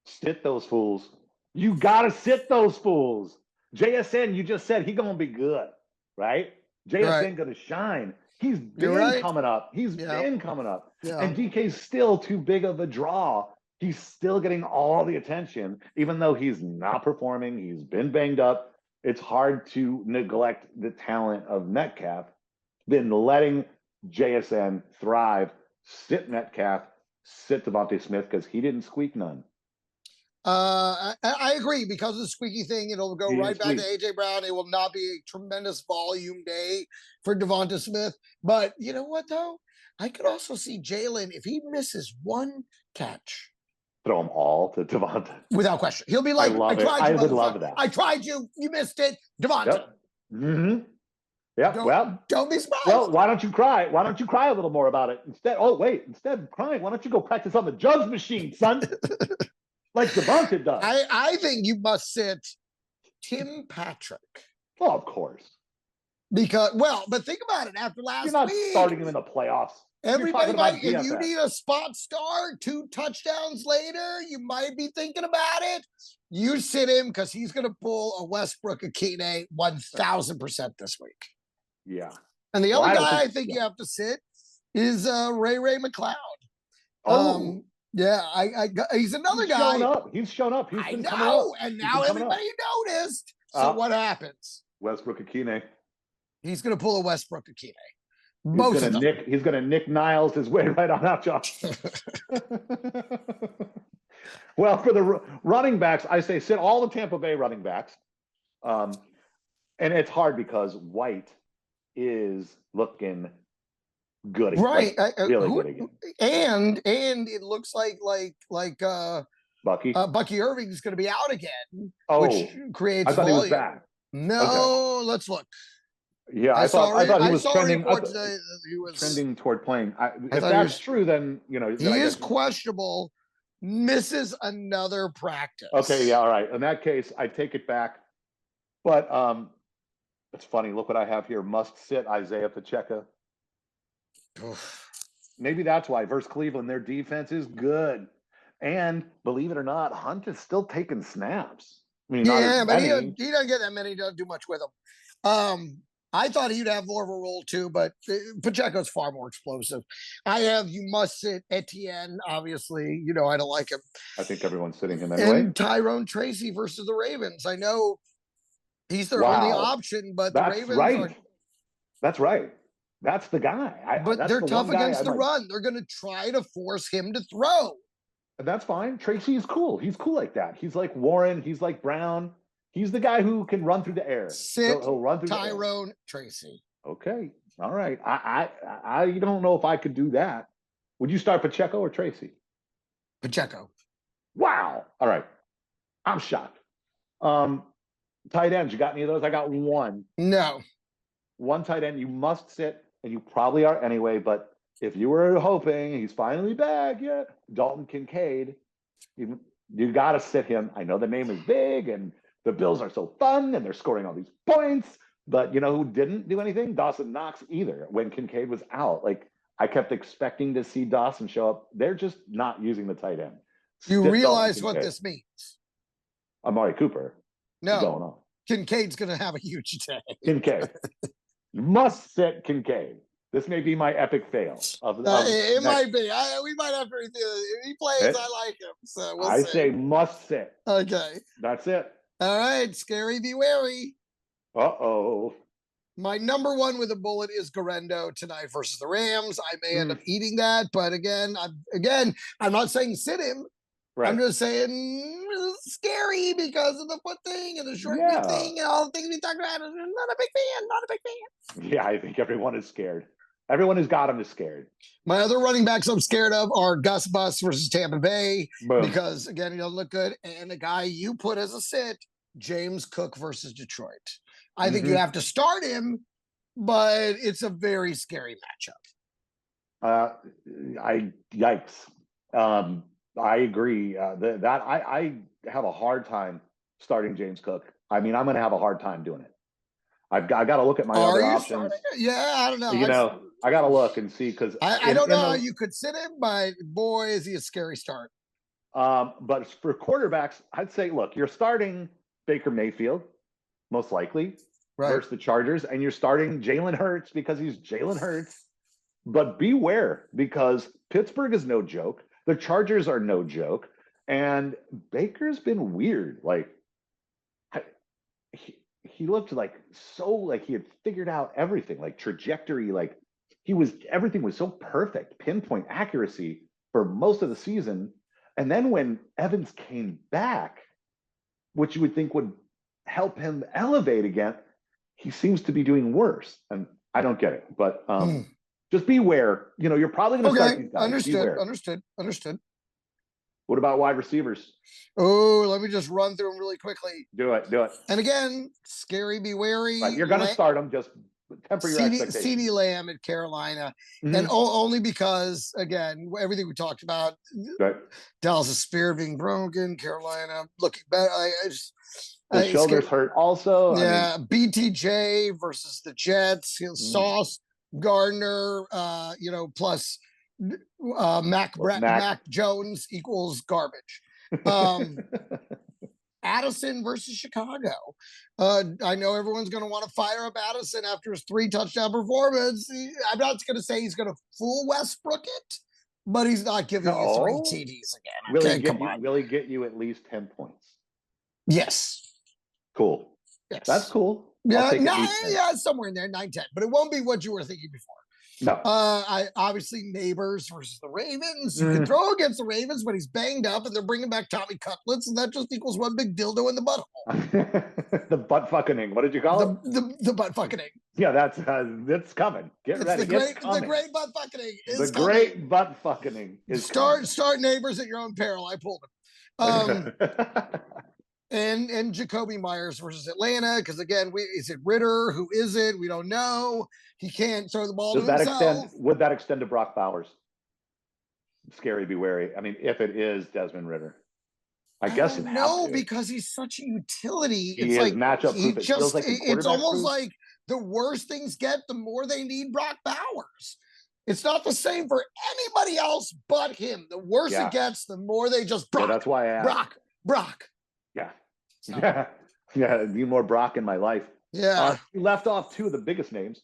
sit those fools. You got to sit those fools. JSN, you just said he going to be good, right? JSN going to shine. He's been coming up. He's been coming up. And DK's still too big of a draw. He's still getting all the attention, even though he's not performing. He's been banged up. It's hard to neglect the talent of Metcalf. Then letting JSN thrive, sit Metcalf, sit Devontae Smith, because he didn't squeak none. I agree, because of the squeaky thing. It'll go right back to AJ Brown. It will not be a tremendous volume day for Devonta Smith. But you know what, though? I could also see Jalen, if he misses one catch, throw them all to Devonta. Without question. He'll be like, I would love that. I tried you. You missed it. Devonta. Yep. Mm-hmm. Yeah. Don't be surprised. Well, why don't you cry? Why don't you cry a little more about it? Instead of crying, why don't you go practice on the jugs machine, son? Like Devonta does. I think you must sit Tim Patrick. Well, of course. Because, but think about it. After last week, you're not starting him in the playoffs. Everybody might, if you need a spot start, 2 touchdowns later, you might be thinking about it. You sit him because he's going to pull a Westbrook Akine 1,000% this week. Yeah. And the other guy I think you have to sit is Ray McLeod. Oh. Yeah, he's another guy. He's shown up. I know, and now everybody noticed. So what happens? Westbrook Akine. He's going to pull a Westbrook Akine. He's going to Nick Niles his way right on out, Josh. Well, for the running backs, I say sit all the Tampa Bay running backs. And it's hard because White is looking good again. Right. Really good again. And it looks like Bucky Irving is going to be out again, which creates I thought volume. He was back. No, let's look. Yeah, I thought he was trending. He was trending toward playing. If that's true, then he is questionable. Misses another practice. Okay, yeah, all right. In that case, I take it back. But it's funny. Look what I have here. Must sit Isaiah Pacheco. Maybe that's why versus Cleveland, their defense is good, and believe it or not, Hunt is still taking snaps. I mean, but he doesn't get that many. He doesn't do much with them. I thought he'd have more of a role too, but Pacheco's far more explosive. You must sit Etienne, obviously. You know, I don't like him. I think everyone's sitting him anyway. And Tyrone Tracy versus the Ravens. I know he's their only option, but the Ravens are... That's right. That's the guy. But they're tough against the run. They're going to try to force him to throw. And that's fine. Tracy is cool. He's cool like that. He's like Warren. He's like Brown. He's the guy who can run through the air. He'll run through Tyrone Tracy. Okay. All right. I don't know if I could do that. Would you start Pacheco or Tracy? Pacheco. Wow. All right. I'm shocked. Tight ends, you got any of those? I got one. No. One tight end you must sit, and you probably are anyway, but if you were hoping he's finally back yet, Dalton Kincaid, you got to sit him. I know the name is big, and the Bills are so fun, and they're scoring all these points, but you know who didn't do anything? Dawson Knox either, when Kincaid was out. Like, I kept expecting to see Dawson show up. They're just not using the tight end. You realize what this means? Amari Cooper. No. What's going on? Kincaid's going to have a huge day. Kincaid. You must sit Kincaid. This may be my epic fail. It might be. We might have to. If he plays, I like him. So we'll see. I say must sit. Okay. That's it. All right. Scary, be wary. Uh-oh. My number one with a bullet is Garendo tonight versus the Rams. I may end up eating that, but again, I'm not saying sit him. Right. I'm just saying it's scary because of the foot thing and the short week thing and all the things we talked about. I'm not a big fan. Yeah, I think everyone is scared. Everyone who's got him is scared. My other running backs I'm scared of are Gus Bus versus Tampa Bay because, again, he doesn't look good. And the guy you put as a sit, James Cook versus Detroit. I think you have to start him, but it's a very scary matchup. Yikes. I agree. I have a hard time starting James Cook. I mean, I'm going to have a hard time doing it. I got to look at my other options. Yeah, I don't know. I got to look and see because I don't know how you could sit him, but boy, is he a scary start. But for quarterbacks, I'd say, look, you're starting Baker Mayfield, most likely, versus the Chargers, and you're starting Jalen Hurts because he's Jalen Hurts. But beware, because Pittsburgh is no joke. The Chargers are no joke. And Baker's been weird. Like, he looked like he had figured out everything, like trajectory, like everything was so perfect, pinpoint accuracy for most of the season. And then when Evans came back, which you would think would help him elevate again, he seems to be doing worse. And I don't get it. But just beware. You're probably going to start these guys. Understood. What about wide receivers? Oh, let me just run through them really quickly. Do it. And again, scary, be wary. Right, you're going to start them. Just temper your expectations. CeeDee Lamb at Carolina. And only because, again, everything we talked about, Dallas' spear being broken, Carolina looking better. The shoulders hurt also. Yeah, BTJ versus the Jets. Sauce, Gardner, plus Mac Jones equals garbage. Addison versus Chicago. I know everyone's going to want to fire up Addison after his 3 touchdown performance. I'm not going to say he's going to fool Westbrook it, but he's not giving you 3 TDs again. Will he get you at least 10 points? Yes. Cool. Yes. That's cool. Yeah, somewhere in there, 9-10. But it won't be what you were thinking before. No. Obviously Nabers versus the Ravens. You can throw against the Ravens, but he's banged up, and they're bringing back Tommy Cutlets, and that just equals one big dildo in the butthole. The buttfuckening. What did you call it? The buttfuckening. Yeah, it's coming. Get ready. The great buttfuckening is coming. Great buttfuckening is start Nabers at your own peril. I pulled him. And Jacoby Myers versus Atlanta, because again, is it Ritter? Who is it? We don't know. He can't throw the ball to himself. Would that extend to Brock Bowers? Scary, be wary. I mean, if it is Desmond Ritter, I guess it no, because he's such a utility. It's like matchup proof. It's almost like the worse things get, the more they need Brock Bowers. It's not the same for anybody else but him. The worse it gets, the more they just Brock. That's why I asked. Brock. Yeah. So. Yeah. Need more Brock in my life. Yeah. You left off 2 of the biggest names.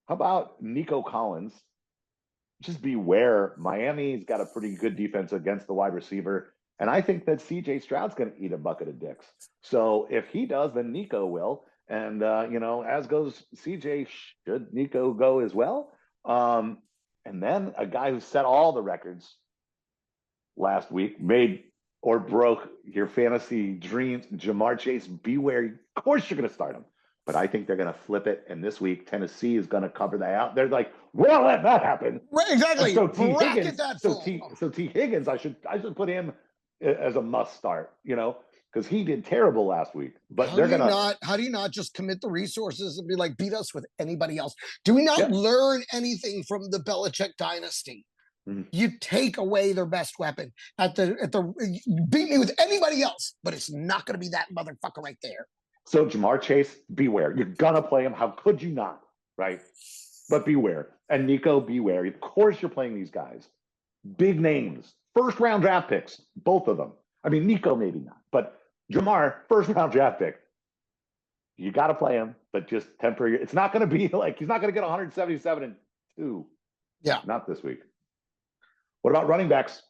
How about Nico Collins? Just beware. Miami's got a pretty good defense against the wide receiver. And I think that CJ Stroud's going to eat a bucket of dicks. So if he does, then Nico will. And, as goes CJ, should Nico go as well? And then a guy who set all the records last week, made or broke your fantasy dreams, Jamar Chase. Beware. Of course you're going to start him. But I think they're going to flip it. And this week, Tennessee is going to cover that out. They're like, well, let that happen. Right, exactly. So T. Higgins, I should put him as a must start, because he did terrible last week. But how do you not just commit the resources and be like, beat us with anybody else? Do we not learn anything from the Belichick dynasty? You take away their best weapon beat me with anybody else, but it's not going to be that motherfucker right there. So Jamar Chase, beware. You're going to play him. How could you not? Right. But beware. And Nico, beware. Of course you're playing these guys. Big names. 1st round draft picks. Both of them. I mean, Nico maybe not. But Jamar, 1st round draft pick. You got to play him, but just temporary. It's not going to be like he's not going to get 177 and 2. Yeah. Not this week. What about running backs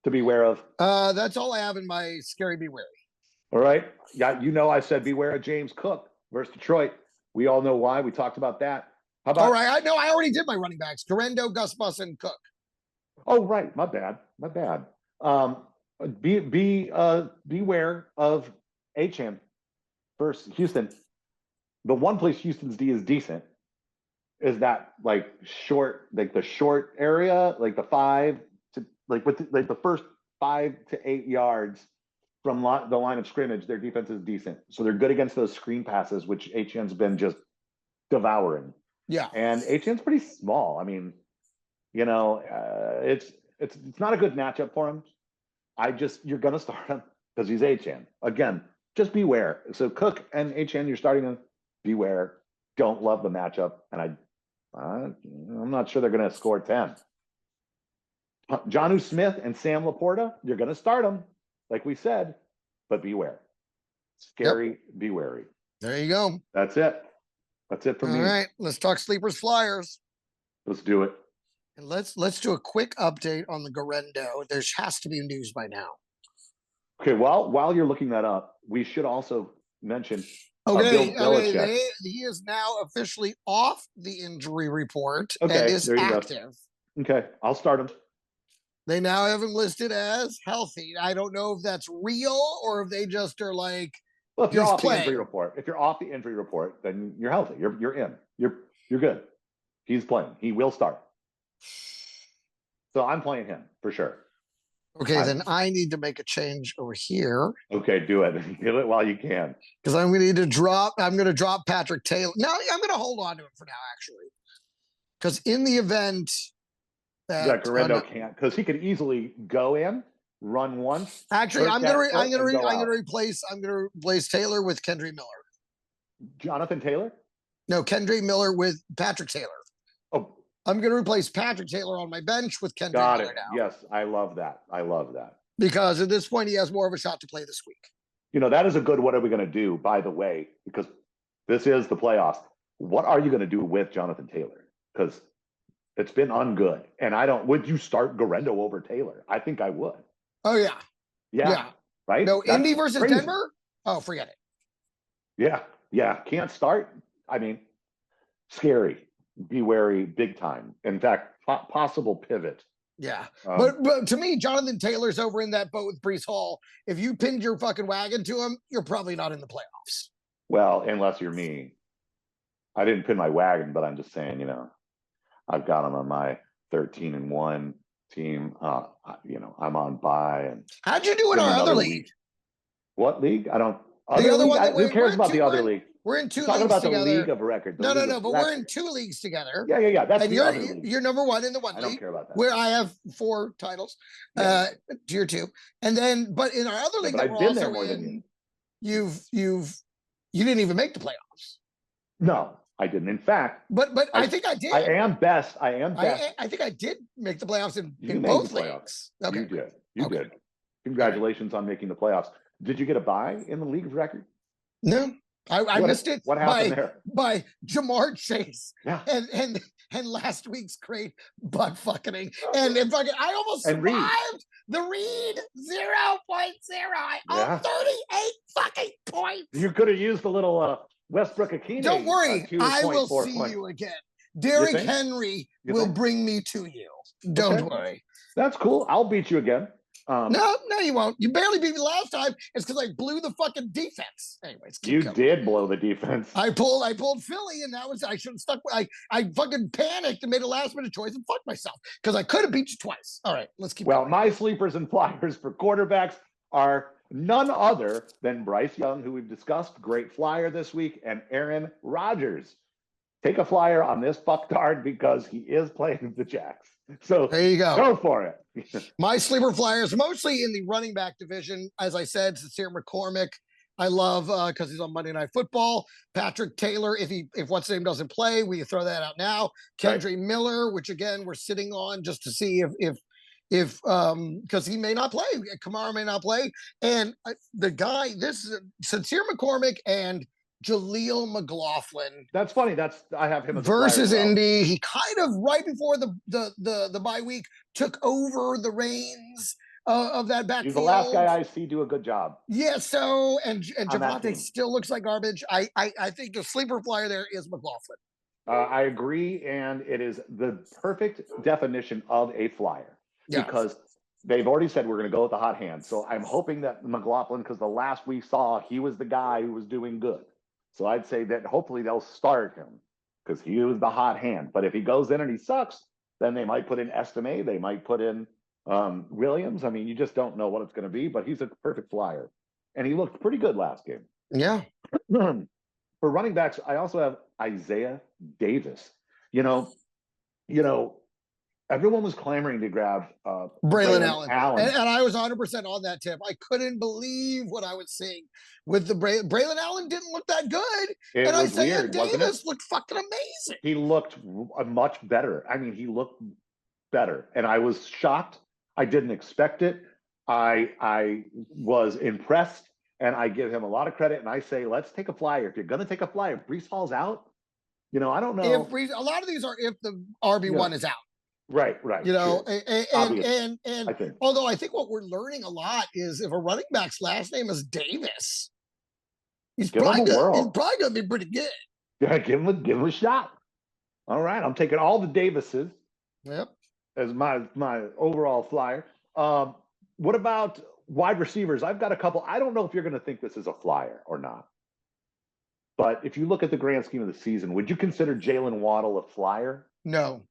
to be aware of? That's all I have in my scary be wary. All right. Yeah, I said beware of James Cook versus Detroit. We all know why. We talked about that. How about? All right. I already did my running backs. Garendo, Gus Bus, and Cook. Oh, right. My bad. Beware of Achane versus Houston. The one place Houston's D is decent is that the short area, like the 5 to the first 5 to 8 yards from the line of scrimmage. Their defense is decent, so they're good against those screen passes, which Achane's been just devouring. Yeah, and Achane's pretty small. I mean, it's not a good matchup for him. You're gonna start him because he's Achane again. Just beware. So Cook and Achane, you're starting them. beware. Don't love the matchup, and I'm not sure they're going to score 10. Jonnu Smith and Sam Laporta, you're going to start them, like we said, but beware. Scary, be wary. There you go. That's it. That's it for me. All right, let's talk sleepers flyers. Let's do it. And let's do a quick update on the Garendo. There has to be news by now. Okay, well, while you're looking that up, we should also mention Bill Belichick. He is now officially off the injury report and is active. Okay, I'll start him. They now have him listed as healthy. I don't know if that's real or if they just are like. Well, if you're off the injury report, then you're healthy. You're in. You're good. He's playing. He will start. So I'm playing him for sure. Okay, then I need to make a change over here. Okay, do it. Do it while you can. Because I'm going to need to drop. I'm going to drop Patrick Taylor. No, I'm going to hold on to him for now, actually. Because in the event that Garendo can't, because he could easily go in, run once. Actually, I'm going to replace Taylor with Kendry Miller. Jonathan Taylor? No, Kendry Miller with Patrick Taylor. Oh. I'm going to replace Patrick Taylor on my bench with Kendry Miller now. Yes, I love that. I love that. Because at this point, he has more of a shot to play this week. You know, that is a good what are we going to do, by the way, because this is the playoffs. What are you going to do with Jonathan Taylor? Because it's been ungood. And would you start Garendo over Taylor? I think I would. Oh, yeah. Yeah. Right? No, that's Indy versus crazy. Denver? Oh, forget it. Yeah. Can't start. I mean, scary. Be wary, big time. In fact, possible pivot. Yeah. But to me, Jonathan Taylor's over in that boat with Breece Hall. If you pinned your fucking wagon to him, you're probably not in the playoffs. Well, unless you're me. I didn't pin my wagon, but I'm just saying, I've got him on my 13-1 team. I'm on bye. And how'd you do in our other league? What league? I don't. The other one. Who cares about the other league? We're in two leagues together. Talking about the league of record. No, but we're in 2 leagues together. Yeah. That's and you're number 1 in the one league. I don't care about that. Where I have 4 titles, tier 2, and then but in our other league that we're also in, you didn't even make the playoffs. No, I didn't. In fact, but I think I did. I am best. I think I did make the playoffs in both leagues. Okay, you did. Congratulations on making the playoffs. Did you get a bye in the league of record? No. I missed it. What happened there? By Jamar Chase. Yeah. And last week's great Buttfuckening. And I almost survived the Reed 0.0. I own 38 fucking points. You could have used the little Westbrook Akine. Don't worry. I will see you again. Derrick Henry will bring me to you. Don't worry. That's cool. I'll beat you again. No, you won't. You barely beat me last time. It's because I blew the fucking defense. Anyways, you did blow the defense. I pulled Philly, and I should have stuck. I fucking panicked and made a last minute choice and fucked myself because I could have beat you twice. All right, let's keep. Well, going. My sleepers and flyers for quarterbacks are none other than Bryce Young, who we've discussed, great flyer this week, and Aaron Rodgers. Take a flyer on this fucktard because he is playing the Jacks. So there you go. Go for it. My sleeper flyers, mostly in the running back division. As I said, Sincere McCormick, I love because he's on Monday Night Football. Patrick Taylor, if what's name doesn't play, we throw that out now. Kendry Miller, which again we're sitting on just to see if because he may not play. Kamara may not play, and the guy, this is Sincere McCormick and Jaleel McLaughlin. That's funny. I have him as versus Indy. He kind of right before the bye week took over the reins of that backfield. He's the last guy I see do a good job. Yeah. So and Javonte still looks like garbage. I think the sleeper flyer there is McLaughlin. I agree, and it is the perfect definition of a flyer because they've already said we're going to go with the hot hand. So I'm hoping that McLaughlin, because the last we saw, he was the guy who was doing good. So I'd say that hopefully they'll start him because he was the hot hand. But if he goes in and he sucks, then they might put in Estime. They might put in Williams. I mean, you just don't know what it's going to be, but he's a perfect flyer. And he looked pretty good last game. Yeah. For running backs, I also have Isaiah Davis. everyone was clamoring to grab Braylon Allen. And I was 100% on that tip. I couldn't believe what I was seeing with the Braylon Allen didn't look that good. And Isaiah Davis looked fucking amazing. He looked much better. I mean, he looked better. And I was shocked. I didn't expect it. I was impressed, and I give him a lot of credit. And I say, let's take a flyer. If you're going to take a flyer, Breece Hall's out. You know, I don't know. If a lot of these are if the RB1 is out. Right. You know, and I think. Although I think what we're learning a lot is if a running back's last name is Davis, he's probably going to be pretty good. Yeah, give him a shot. All right, I'm taking all the Davises. Yep. As my overall flyer. What about wide receivers? I've got a couple. I don't know if you're going to think this is a flyer or not. But if you look at the grand scheme of the season, would you consider Jalen Waddle a flyer? No.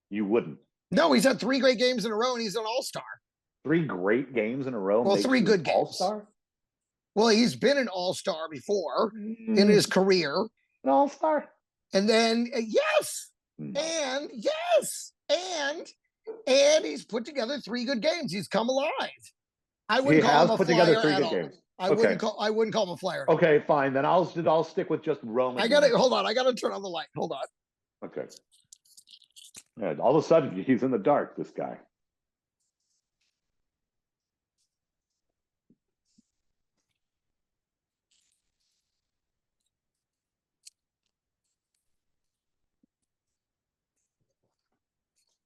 You wouldn't? No, he's had 3 great games in a row, and he's an all-star. 3 great games in a row? Well, 3 good games. All-star? Well, he's been an all-star before in his career. An all-star? And then, yes. And yes. And he's put together 3 good games. He's come alive. I wouldn't call him a flyer together 3 good games. I wouldn't call him a flyer. Okay, fine. Then I'll stick with just Roman. Hold on. I gotta turn on the light. Hold on. Okay. Yeah, all of a sudden he's in the dark, this guy.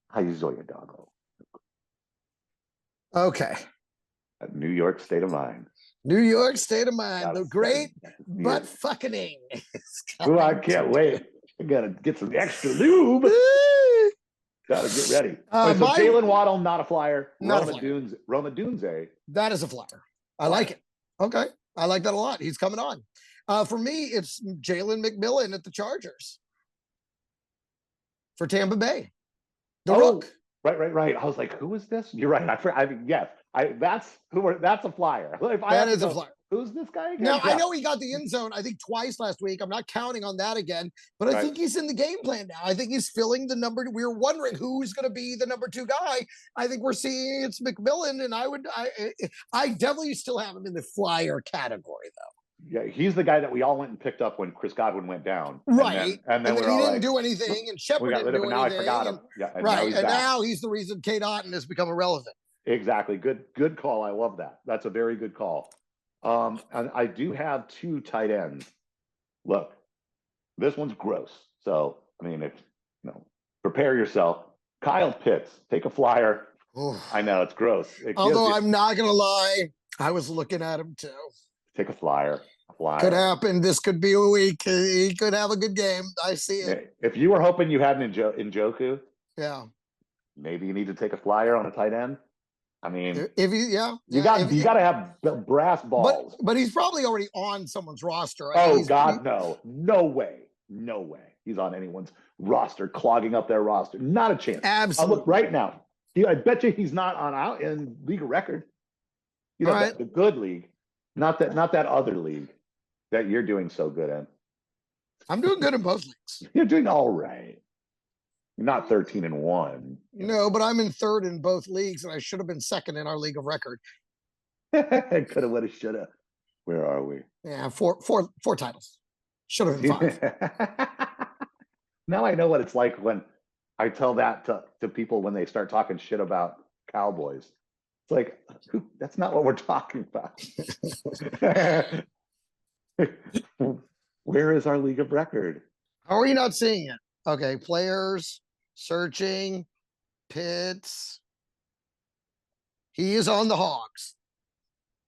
How you enjoy your doggo? Okay. New York state of mind. New York state of mind. The great Buttfuckening. Oh, I can't wait. I gotta get some extra lube. Gotta get ready. So Jalen Waddle, not a flyer. Roma Dunze. That is a flyer. I like it. Okay. I like that a lot. He's coming on. For me, it's Jalen McMillan at the Chargers. For Tampa Bay. The Rook. Right. I was like, who is this? You're right. That's a flyer. That is a flyer. Who's this guy again? Now, I know he got the end zone, I think, twice last week. I'm not counting on that again, but I think he's in the game plan now. I think he's filling the number. We were wondering who's going to be the number 2 guy. I think we're seeing it's McMillan, and I definitely still have him in the flyer category, though. Yeah, he's the guy that we all went and picked up when Chris Godwin went down. Right. And then he didn't do anything, and Shepard didn't do anything. Now I forgot him. Now he's the reason Kate Otten has become irrelevant. Exactly. Good call. I love that. That's a very good call. And I do have 2 tight ends. Look, this one's gross. So, I mean, prepare yourself. Kyle Pitts, take a flyer. Oof. I know it's gross. Although I'm not going to lie, I was looking at him too. Take a flyer. Could happen. This could be a week. He could have a good game. I see it. If you were hoping you had an Njoku, yeah, maybe you need to take a flyer on a tight end. I mean, you got to have brass balls. But he's probably already on someone's roster. No way. He's on anyone's roster, clogging up their roster. Not a chance. Absolutely. I'll look right now. I bet you he's not out in league of record. The good league, not that other league that you're doing so good in. I'm doing good in both leagues. You're doing all right. You're not 13-1. No, but I'm in 3rd in both leagues, and I should have been 2nd in our league of record. Coulda, woulda, shoulda. Where are we? Yeah, four titles. Should have been 5. Now I know what it's like when I tell that to people when they start talking shit about Cowboys. It's like, that's not what we're talking about. Where is our league of record? How are you not seeing it? Okay, players, searching, Pitts. He is on the Hogs.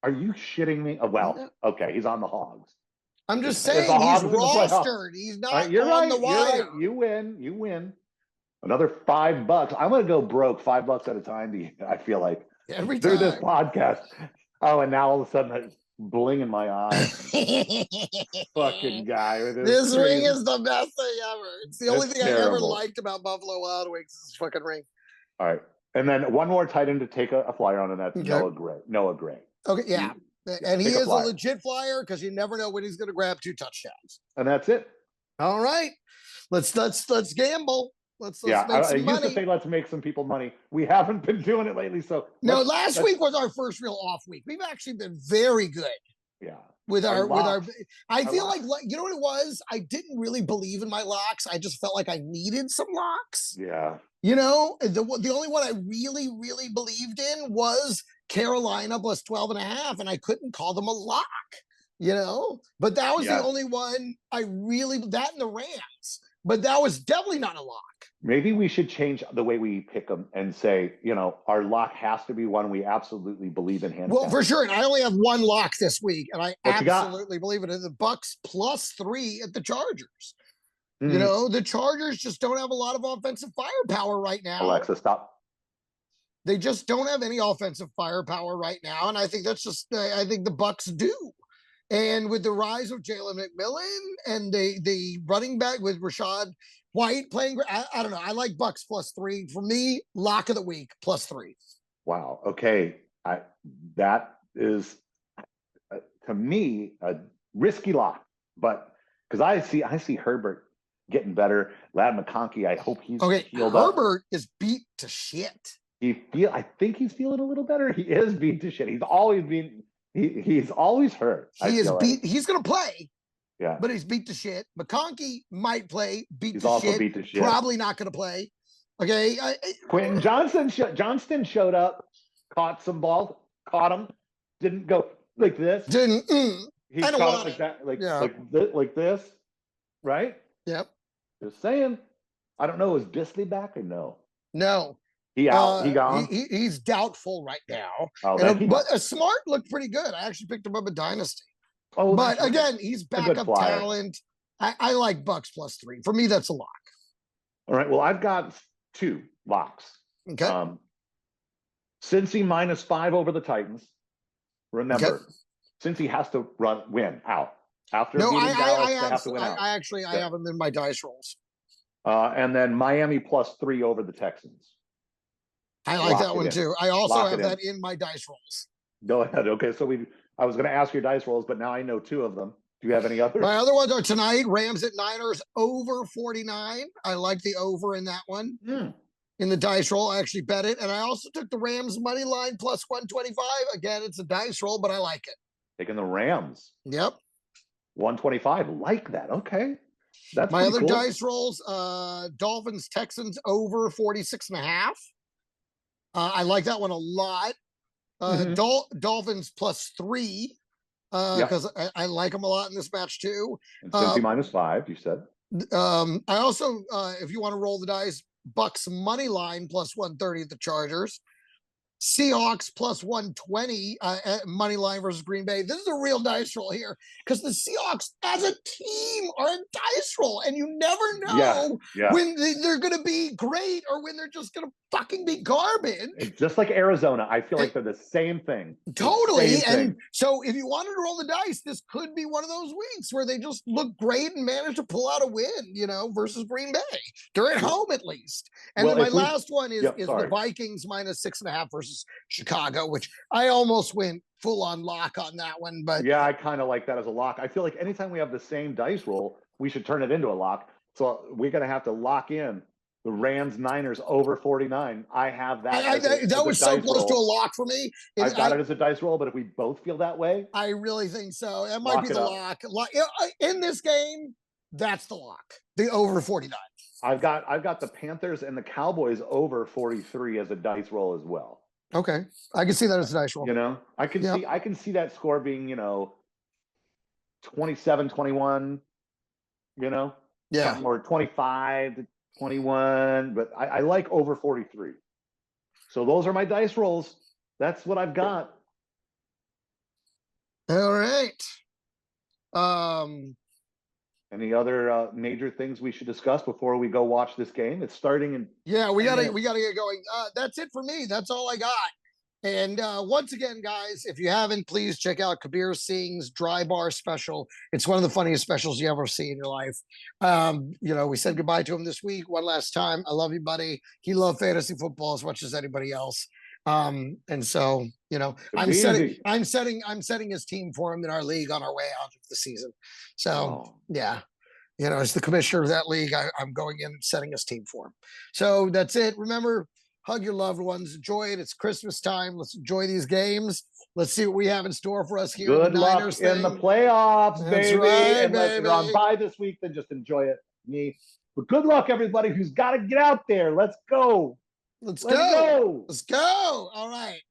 Are you shitting me? Oh, well, okay, he's on the Hogs. I'm just saying he's rostered. He's not on the wire. You're right. You win. Another $5. I'm going to go broke $5 at a time. I feel like every through time. This podcast. Oh, and now all of a sudden it's bling in my eye. Fucking guy. This ring is the best thing ever. It's the only thing I ever liked about Buffalo Wild Wings. This fucking ring. All right. And then one more tight end to take a flyer on, and that's Noah Gray. Okay, yeah. And he is a legit flyer because you never know when he's going to grab 2 touchdowns. And that's it. All right. Let's gamble. Let's make some money. Used to say let's make some people money. We haven't been doing it lately. So no, last week was our first real off week. We've actually been very good. Yeah. With our I feel like you know what it was? I didn't really believe in my locks. I just felt like I needed some locks. Yeah. You know, the only one I really, really believed in was Carolina plus 12.5, and I couldn't call them a lock, you know, but that was the only one I really, that and the Rams, but that was definitely not a lock. Maybe we should change the way we pick them and say, you know, our lock has to be one we absolutely believe in. Well, for sure. And I only have one lock this week, and I what absolutely believe it in the Bucks plus 3 at the Chargers. You know, the Chargers just don't have a lot of offensive firepower right now. Alexa, stop. They just don't have any offensive firepower right now, and I think that's just I think the Bucks do. And with the rise of Jalen McMillan and the running back with Rashad White playing, I don't know. I like Bucks plus 3. For me, lock of the week plus 3. Wow. Okay, that is to me a risky lock, but because I see Herbert getting better. Lad McConkey, I hope he's healed up. Herbert is beat to shit. I think he's feeling a little better. He is beat to shit. He's always been. He's always hurt. He is beat. He's gonna play. Yeah, but he's beat to shit. McConkey might play. He's also beat to shit. Probably not gonna play. Okay. Quentin Johnston showed up, caught some balls, caught him, didn't go like this. Didn't. He caught it like that, like this, right? Yep. Just saying. I don't know. Is Bisley back or no? No. He out. He gone. He's doubtful right now. Oh, but a Smart looked pretty good. I actually picked him up in Dynasty. Oh, but again, he's backup talent. I like Bucks plus 3. For me, that's a lock. All right. Well, I've got 2 locks. Okay. Cincy minus 5 over the Titans. Remember, Cincy has to win out. After beating Dallas, they have to win out. I have them in my dice rolls. And then Miami plus 3 over the Texans. I like that one too. I also have that in my dice rolls. Go ahead. Okay, so I was going to ask your dice rolls, but now I know 2 of them. Do you have any others? My other ones are tonight, Rams at Niners over 49. I like the over in that one. In the dice roll, I actually bet it. And I also took the Rams money line plus 125. Again, it's a dice roll, but I like it. Taking the Rams. Yep. 125. Like that. Okay. That's my other cool. Dice rolls, Dolphins, Texans over 46.5. I like that one a lot. Dolphins plus 3. Because I like them a lot in this match too. And Cincy minus 5, you said. I also, if you want to roll the dice, Bucks money line plus 130 at the Chargers. Seahawks plus 120 money line versus Green Bay. This is a real dice roll here because the Seahawks as a team are a dice roll, and you never know when they're going to be great or when they're just going to fucking be garbage. It's just like Arizona. I feel like they're the same thing. Totally. And so if you wanted to roll the dice, this could be one of those weeks where they just look great and manage to pull out a win, you know, versus Green Bay. They're at home at least. And then my last one is the Vikings minus 6.5 versus Chicago, which I almost went full on lock on that one. But yeah, I kind of like that as a lock. I feel like anytime we have the same dice roll, we should turn it into a lock. So we're going to have to lock in the Rams Niners over 49. I have that. That was so close to a lock for me. I've got it as a dice roll, but if we both feel that way, I really think so. That might be the lock. In this game, that's the lock. The over 49. I've got the Panthers and the Cowboys over 43 as a dice roll as well. Okay. I can see that as a dice roll. You know, I can see that score being, you know, 27-21, you know, or 25-21, but I like over 43. So those are my dice rolls. That's what I've got. All right. Any other major things we should discuss before we go watch this game? It's starting in. Yeah, we gotta get going. That's it for me. That's all I got. And once again, guys, if you haven't, please check out Kabir Singh's Dry Bar special. It's one of the funniest specials you ever see in your life. You know, we said goodbye to him this week one last time. I love you, buddy. He loved fantasy football as much as anybody else. And so, you know, I'm setting his team for him in our league on our way out of the season. So yeah, as the commissioner of that league, I'm going in and setting his team for him. So that's it. Remember, hug your loved ones. Enjoy it. It's Christmas time. Let's enjoy these games. Let's see what we have in store for us here. Good the luck Niners in the thing. playoffs, That's baby. right, Unless you're on bye this week, then just enjoy it. Me. But good luck, everybody who's got to get out there. Let's go. Let's go. All right.